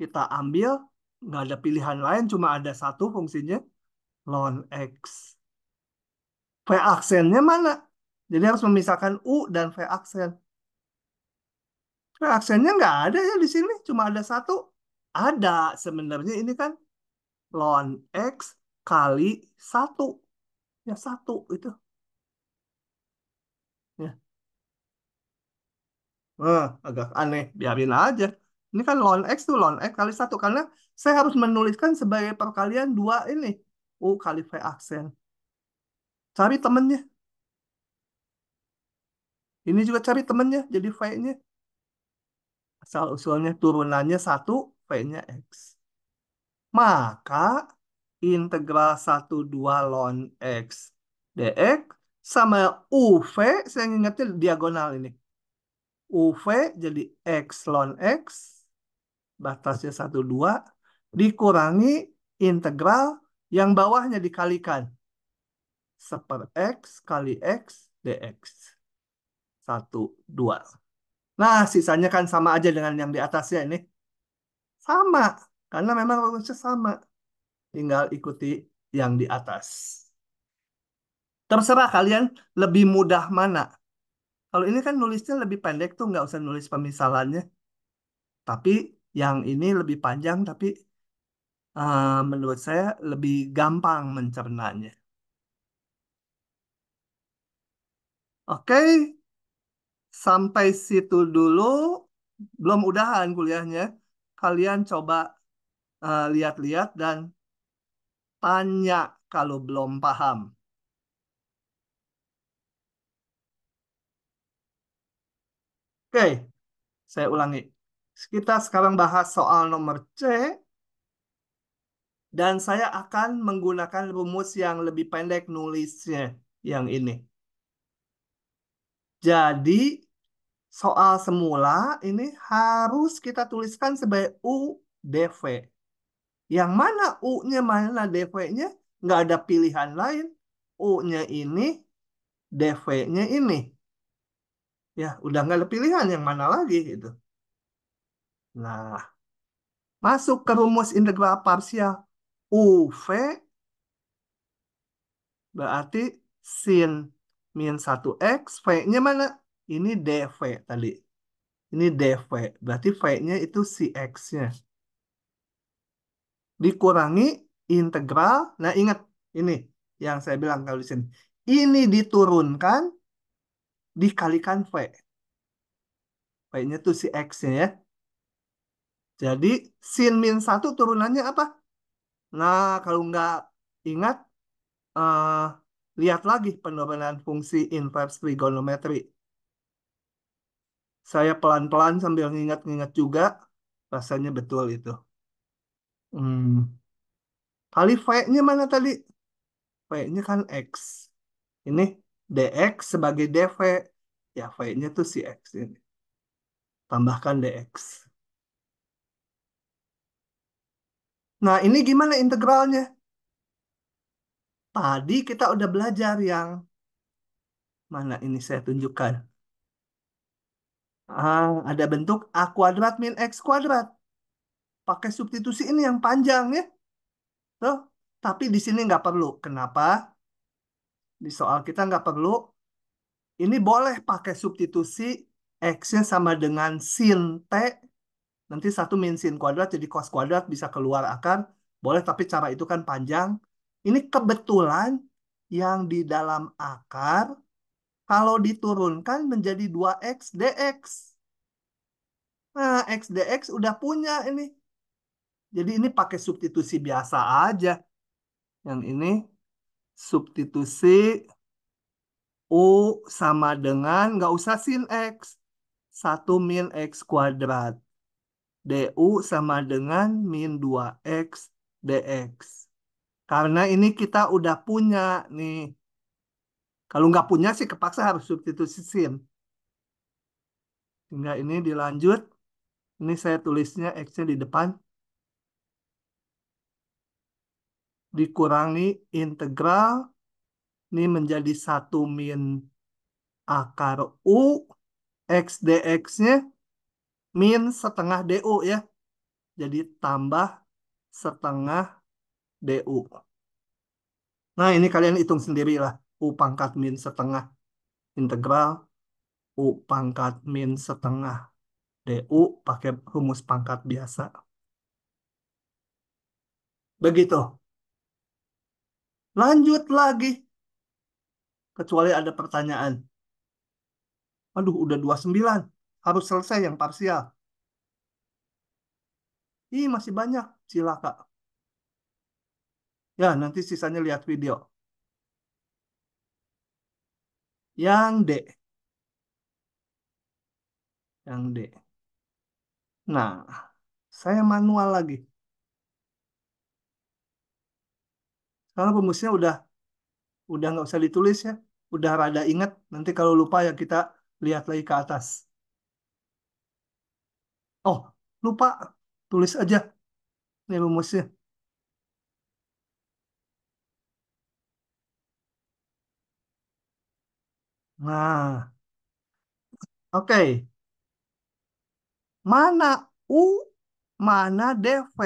S1: kita ambil, nggak ada pilihan lain, cuma ada satu fungsinya, ln X. V aksennya mana? Jadi harus memisahkan U dan V aksen. V aksennya nggak ada ya di sini, cuma ada satu. Ada sebenarnya ini kan ln X kali satu. Ya satu itu. Ya. Agak aneh, biarin aja. Ini kan ln X tuh ln X kali satu. Karena saya harus menuliskan sebagai perkalian dua ini. U kali V aksen. Cari temennya. Ini juga cari temennya, jadi V-nya. Asal usulnya turunannya satu, V-nya X. Maka integral 1, 2 ln X dx sama UV, saya ingatnya diagonal ini. UV jadi X ln X, batasnya 1, 2, dikurangi integral yang bawahnya dikalikan. 1/X kali X dx. 1, 2. Nah, sisanya kan sama aja dengan yang di atasnya ini. Sama, karena memang rumusnya sama. Tinggal ikuti yang di atas. Terserah kalian lebih mudah mana. Kalau ini kan nulisnya lebih pendek tuh, nggak usah nulis pemisalannya. Tapi yang ini lebih panjang, tapi menurut saya lebih gampang mencernanya. Oke, sampai situ dulu. Belum udahan kuliahnya. Kalian coba lihat-lihat dan tanya kalau belum paham. Oke, saya ulangi. Kita sekarang bahas soal nomor C, dan saya akan menggunakan rumus yang lebih pendek nulisnya, yang ini. Jadi, soal semula ini harus kita tuliskan sebagai U dV. Yang mana U-nya, mana dV-nya? Nggak ada pilihan lain. U-nya ini, dV-nya ini. Ya, udah nggak ada pilihan yang mana lagi itu. Nah, masuk ke rumus integral parsial UV berarti sin min 1x, V-nya mana? Ini dV tadi. Ini dV, berarti V-nya itu si X-nya. Dikurangi integral, nah ingat ini yang saya bilang kalau di sini. Ini diturunkan, dikalikan V. V-nya itu si X-nya ya. Jadi sin min 1 turunannya apa? Nah, kalau nggak ingat, eh, lihat lagi penurunan fungsi inverse trigonometri. Saya pelan-pelan sambil ngingat-ngingat juga, rasanya betul itu. Hmm. Kali V-nya mana tadi? V-nya kan X. Ini dx sebagai dv. Ya, V-nya tuh si X ini. Tambahkan dx. Nah, ini gimana integralnya? Tadi kita udah belajar yang mana ini saya tunjukkan. Ada bentuk A kuadrat min X kuadrat. Pakai substitusi ini yang panjang ya. Tuh. Tapi di sini nggak perlu. Kenapa? Di soal kita nggak perlu. Ini boleh pakai substitusi X-nya sama dengan sin T. Nanti 1 min sin kuadrat jadi cos kuadrat bisa keluar akar. Boleh, tapi cara itu kan panjang. Ini kebetulan yang di dalam akar kalau diturunkan menjadi 2x dx. Nah, x dx udah punya ini. Jadi ini pakai substitusi biasa aja. Yang ini substitusi U sama dengan, nggak usah sin X. 1 min X kuadrat. DU sama dengan min 2X DX. Karena ini kita udah punya nih. Kalau nggak punya sih kepaksa harus substitusi sin. Hingga ini dilanjut. Ini saya tulisnya X-nya di depan. Dikurangi integral. Ini menjadi 1 min akar U. X dx-nya min setengah DU ya. Jadi tambah setengah DU. Nah ini kalian hitung sendiri lah. U pangkat min setengah integral. U pangkat min setengah DU pakai rumus pangkat biasa. Begitu. Lanjut lagi. Kecuali ada pertanyaan. Aduh, udah 29. Harus selesai yang parsial. Ih, masih banyak. Silakan. Ya, nanti sisanya lihat video. Yang D. Yang D. Nah, saya manual lagi. Karena rumusnya udah nggak usah ditulis ya. Udah rada ingat. Nanti kalau lupa ya kita lihat lagi ke atas. Oh, lupa. Tulis aja. Ini rumusnya. Nah, oke. Mana U, mana DV?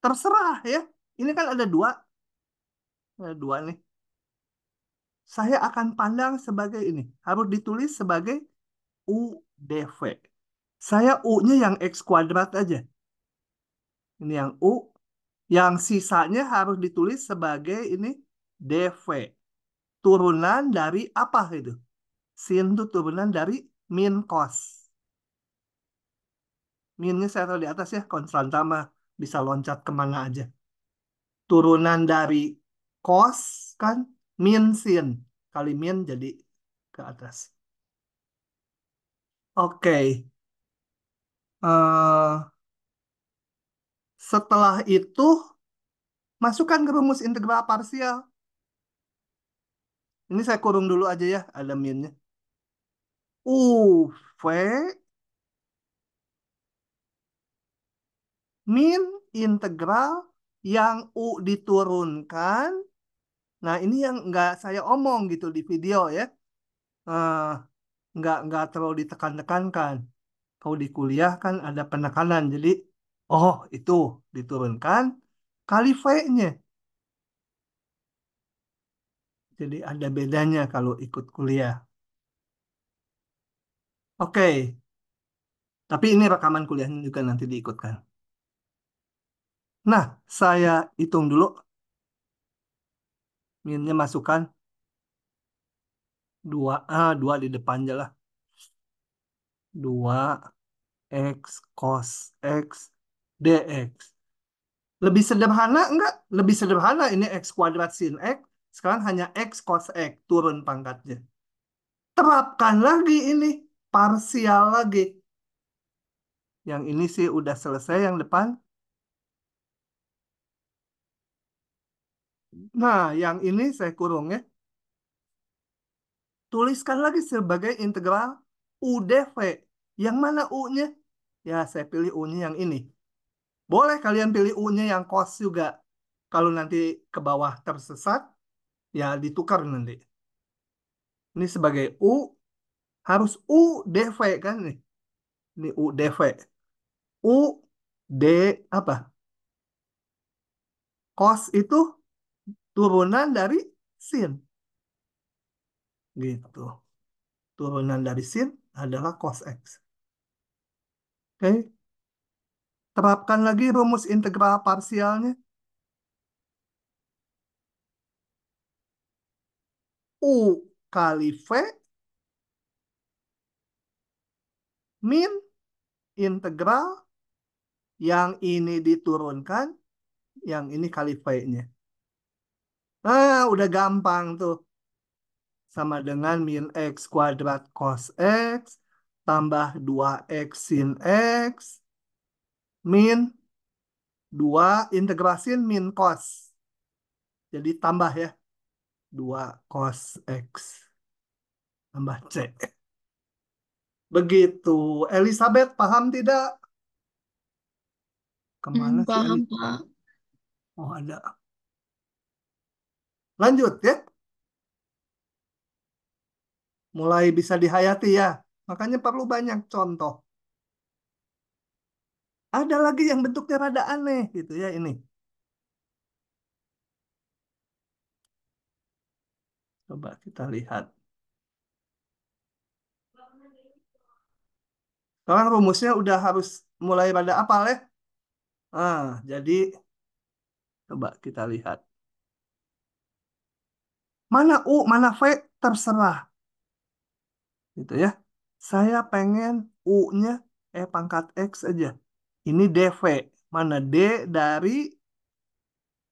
S1: Terserah ya. Ini kan ada dua. Ada dua nih. Saya akan pandang sebagai ini. Harus ditulis sebagai UDV. Saya U-nya yang X kuadrat aja. Ini yang U. Yang sisanya harus ditulis sebagai ini DV. Turunan dari apa itu? Sin itu turunan dari min cos. Minnya saya taruh di atas ya. Konstanta mah bisa loncat kemana aja. Turunan dari cos kan min sin. Kali min jadi ke atas. Oke. Setelah itu, masukkan ke rumus integral parsial. Ini saya kurung dulu aja ya, ada minnya. UV min integral yang U diturunkan. Nah, ini yang nggak saya omong gitu di video ya. Eh, nggak terlalu ditekan-tekankan. Kalau di kuliah kan ada penekanan. Jadi, oh itu diturunkan kali V-nya. Jadi ada bedanya kalau ikut kuliah. Oke, tapi ini rekaman kuliahnya juga nanti diikutkan. Nah, saya hitung dulu. Minnya masukkan 2 di depan aja lah. 2 X cos X dx. Lebih sederhana enggak? Lebih sederhana ini X kuadrat sin X. Sekarang hanya X cos X. Turun pangkatnya. Terapkan lagi ini. Parsial lagi. Yang ini sih udah selesai yang depan. Nah, yang ini saya kurung ya. Tuliskan lagi sebagai integral UDV. Yang mana U-nya? Ya, saya pilih U-nya yang ini. Boleh kalian pilih U-nya yang cos juga. Kalau nanti ke bawah tersesat, ya ditukar nanti. Ini sebagai U, harus UDV kan nih. Ini UDV. U, D, apa? Cos itu turunan dari sin. Gitu. Turunan dari sin adalah cos X. Oke. Terapkan lagi rumus integral parsialnya. U kali V min integral yang ini diturunkan, yang ini kali V-nya. Ah, udah gampang tuh. Sama dengan min X kuadrat cos X tambah 2X sin X min 2 integrasi min cos. Jadi tambah ya. 2 cos X tambah C. Begitu. Elizabeth, paham tidak? Kemana sih
S3: Paham,
S1: Elizabeth?
S3: Pak.
S1: Oh, ada. Lanjut ya. Mulai bisa dihayati ya. Makanya perlu banyak contoh. Ada lagi yang bentuknya rada aneh gitu ya ini. Coba kita lihat. Sekarang rumusnya udah harus mulai pada apa ya? Jadi coba kita lihat. Mana U, mana V, terserah. Gitu ya. Saya pengen U-nya pangkat X aja. Ini DV. Mana D dari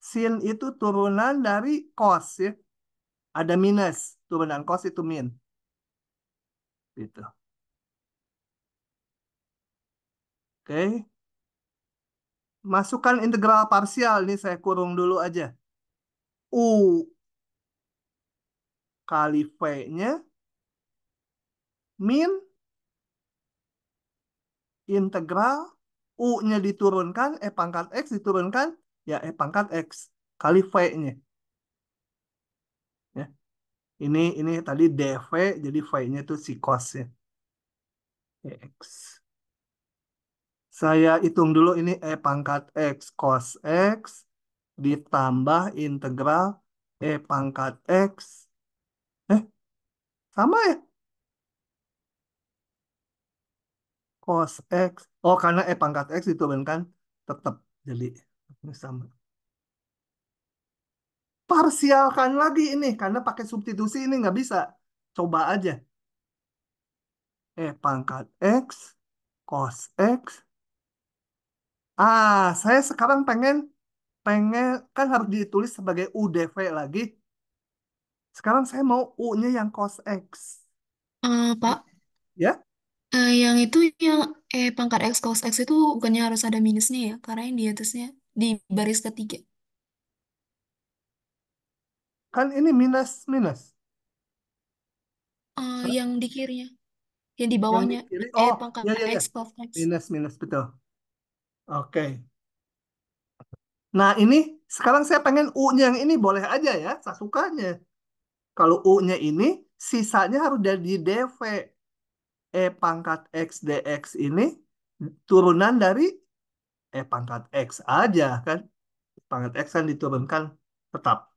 S1: sin itu turunan dari cos ya. Ada minus. Turunan cos itu min. Gitu. Oke. Masukkan integral parsial. Ini saya kurung dulu aja. U kali V-nya min integral U-nya diturunkan, pangkat X diturunkan, ya pangkat X kali V-nya. Ya. Ini tadi dV, jadi V-nya itu si cos-nya. X. Saya hitung dulu ini pangkat X cos X ditambah integral pangkat X. Eh, sama ya? Cos X. Oh, karena pangkat X diturunkan tetap. Jadi ini sama. Parsialkan lagi ini, karena pakai substitusi ini nggak bisa. Coba aja. Pangkat X cos X. Saya sekarang pengen pengen kan harus ditulis sebagai UDV lagi. Sekarang saya mau U-nya yang cos X.
S3: Pak,
S1: Ya,
S3: yang itu yang pangkat X cos X itu bukannya harus ada minusnya ya? Karena yang di atasnya di baris ketiga.
S1: kan ini minus minus. Hah?
S3: Yang di kirinya, yang di
S1: Yang di
S3: bawahnya
S1: kiri. Oh,
S3: pangkat
S1: ya ya
S3: X
S1: ya.
S3: cos X.
S1: Minus minus betul. Oke. Nah, ini sekarang saya pengen U-nya yang ini boleh aja ya, sasukanya. Kalau U-nya ini sisanya harus dari DV. Pangkat X dx ini turunan dari pangkat X aja kan. Pangkat X kan diturunkan tetap.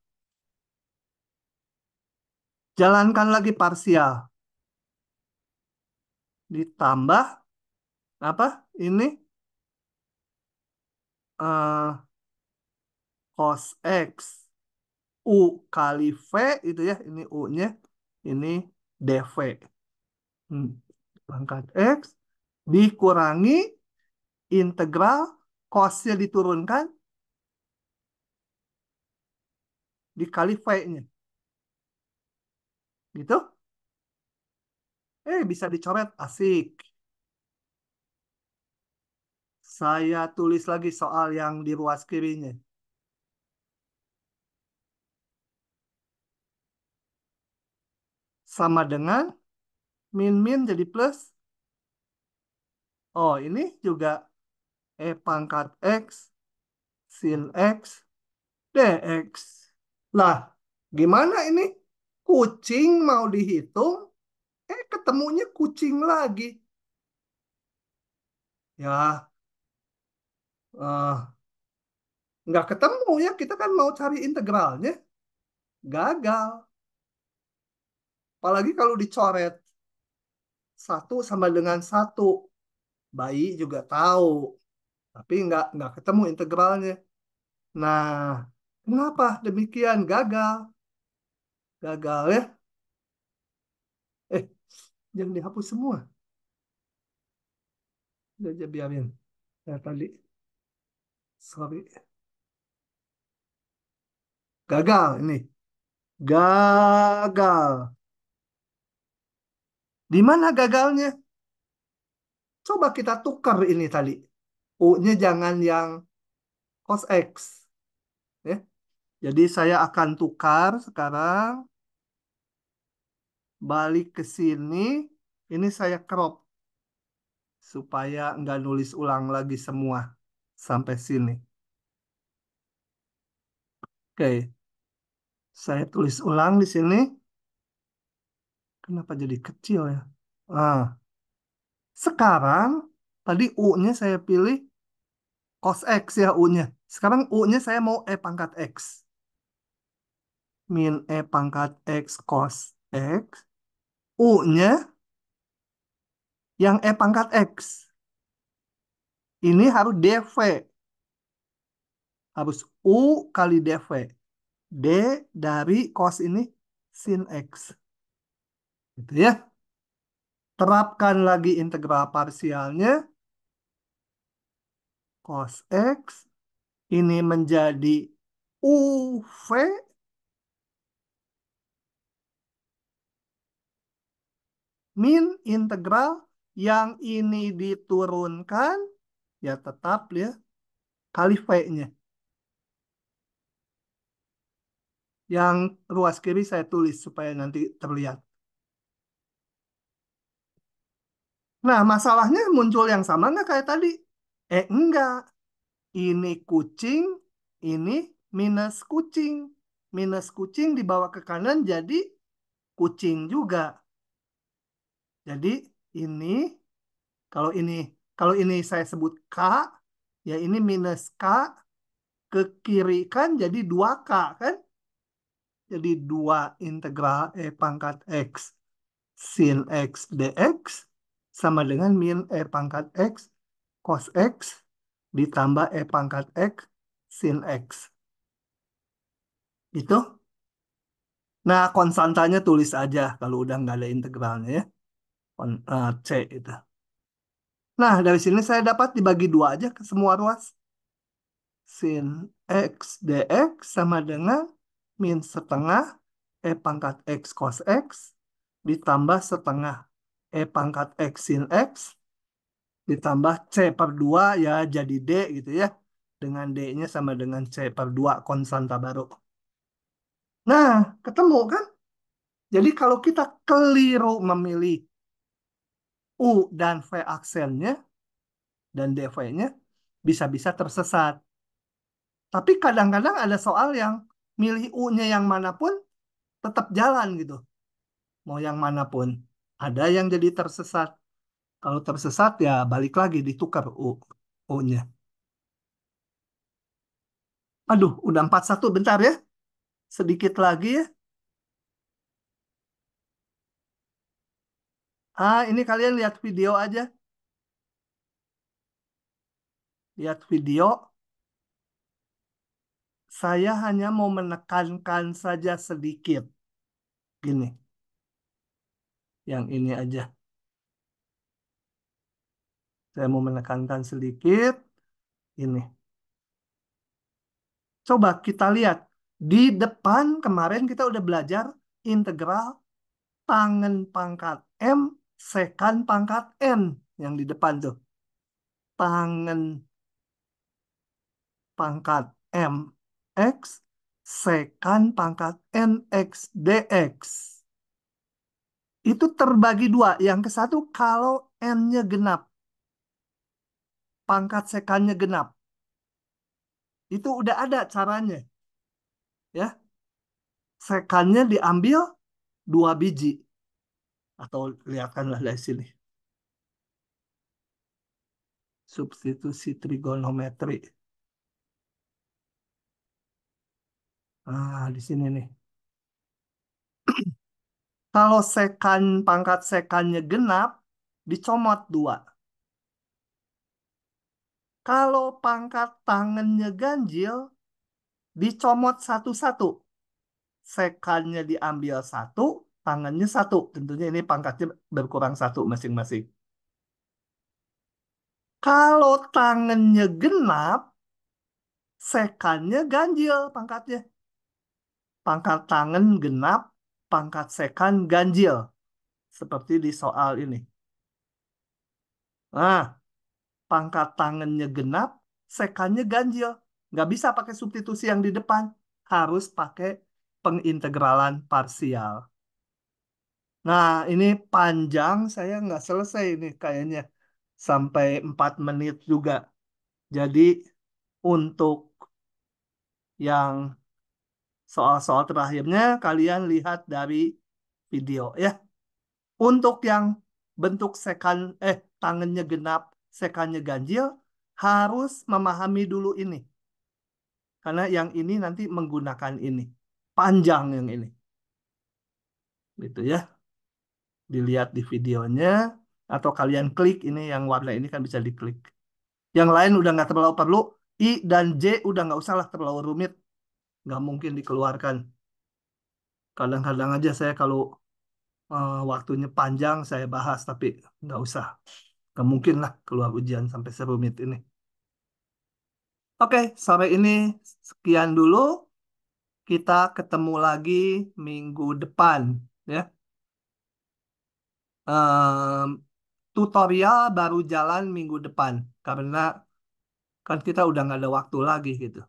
S1: Jalankan lagi parsial. Ditambah apa? Ini eh, cos X U kali V itu ya. Ini U-nya. Ini dV. Hmm. Pangkat X dikurangi integral cosnya diturunkan dikali V-nya. Gitu. Bisa dicoret. Asik. Saya tulis lagi soal yang di ruas kirinya. Sama dengan min-min jadi plus. Oh, ini juga pangkat X sin X dx. Lah, gimana ini? Kucing mau dihitung, ketemunya kucing lagi. Ya, eh, nggak ketemu ya. Kita kan mau cari integralnya. Gagal. Apalagi kalau dicoret. Satu sama dengan satu. Bayi juga tahu. Tapi nggak ketemu integralnya. Nah, kenapa demikian? Gagal. Gagal ya. Eh, jangan dihapus semua. Udah aja biarin. Ya, tadi. Sorry. Gagal ini. Gagal. Di mana gagalnya? Coba kita tukar ini tadi. U-nya jangan yang cos X. Ya. Jadi saya akan tukar sekarang. Balik ke sini. Ini saya crop. supaya nggak nulis ulang lagi semua sampai sini. Oke, saya tulis ulang di sini. Kenapa jadi kecil ya? Ah, sekarang tadi U-nya saya pilih cos X ya U-nya. Sekarang U-nya saya mau E pangkat X. Min E pangkat X cos X. U-nya yang E pangkat X. Ini harus DV. Harus U kali DV. D dari cos ini sin X. Gitu ya. Terapkan lagi integral parsialnya. Cos X. Ini menjadi UV min integral yang ini diturunkan. Ya tetap ya. Kali V-nya. Yang ruas kiri saya tulis supaya nanti terlihat. Nah, masalahnya muncul yang sama nggak kayak tadi? Enggak. Ini kucing, ini minus kucing. Minus kucing dibawa ke kanan jadi kucing juga. Jadi ini kalau ini kalau ini saya sebut K, ya ini minus K ke kiri kan jadi 2K kan? Jadi 2 integral E pangkat X sin X dx sama dengan min E pangkat X cos X ditambah E pangkat X sin X. Itu. Nah, konstantanya tulis aja kalau udah nggak ada integralnya ya. C itu. Nah, dari sini saya dapat dibagi dua aja ke semua ruas. Sin X dx sama dengan min setengah E pangkat X cos X ditambah setengah E pangkat X sin X ditambah C per 2 ya jadi D gitu ya. Dengan D-nya sama dengan C per 2 konstanta baru. Nah, ketemu kan? Jadi kalau kita keliru memilih U dan V aksennya dan DV-nya bisa-bisa tersesat. Tapi kadang-kadang ada soal yang milih U-nya yang manapun tetap jalan gitu. Mau yang manapun. Ada yang jadi tersesat. Kalau tersesat ya balik lagi ditukar U-nya. Aduh, udah 41 bentar ya. Sedikit lagi ya. Ini kalian lihat video aja. Lihat video. Saya hanya mau menekankan saja sedikit. Gini. Yang ini aja. Saya mau menekankan sedikit. Ini. Coba kita lihat. Di depan kemarin kita udah belajar integral tangen pangkat M, sekan pangkat N. Yang di depan tuh. Tangen pangkat M, X, sekan pangkat N, X, dx. Itu terbagi dua. Yang ke satu kalau N-nya genap. Pangkat sekannya genap. Itu udah ada caranya. Ya, sekannya diambil 2 biji. Atau lihatkanlah dari sini. Substitusi trigonometri. Di sini nih. Kalau sekan pangkat sekannya genap, dicomot 2. Kalau pangkat tangannya ganjil, dicomot satu-satu. Sekannya diambil 1, tangannya 1. Tentunya ini pangkatnya berkurang 1 masing-masing. Kalau tangannya genap, sekannya ganjil pangkatnya. Pangkat tangan genap, pangkat sekan ganjil. Seperti di soal ini. Nah, pangkat tangannya genap, sekannya ganjil. Nggak bisa pakai substitusi yang di depan. Harus pakai pengintegralan parsial. Nah, ini panjang, saya nggak selesai ini kayaknya. sampai 4 menit juga. Jadi untuk yang soal-soal terakhirnya kalian lihat dari video ya. Untuk yang bentuk tangannya genap, sekannya ganjil harus memahami dulu ini. Karena yang ini nanti menggunakan ini. Panjang yang ini. Gitu ya. Dilihat di videonya atau kalian klik ini yang warna ini kan bisa diklik. Yang lain udah nggak terlalu perlu. I dan J udah nggak usah lah terlalu rumit. Nggak mungkin dikeluarkan. Kadang-kadang aja saya kalau waktunya panjang saya bahas tapi nggak usah. Nggak mungkin lah keluar ujian sampai serumit ini. Oke, sore ini sekian dulu. Kita ketemu lagi minggu depan ya. Em, Tutorial baru jalan minggu depan karena kan kita udah nggak ada waktu lagi gitu.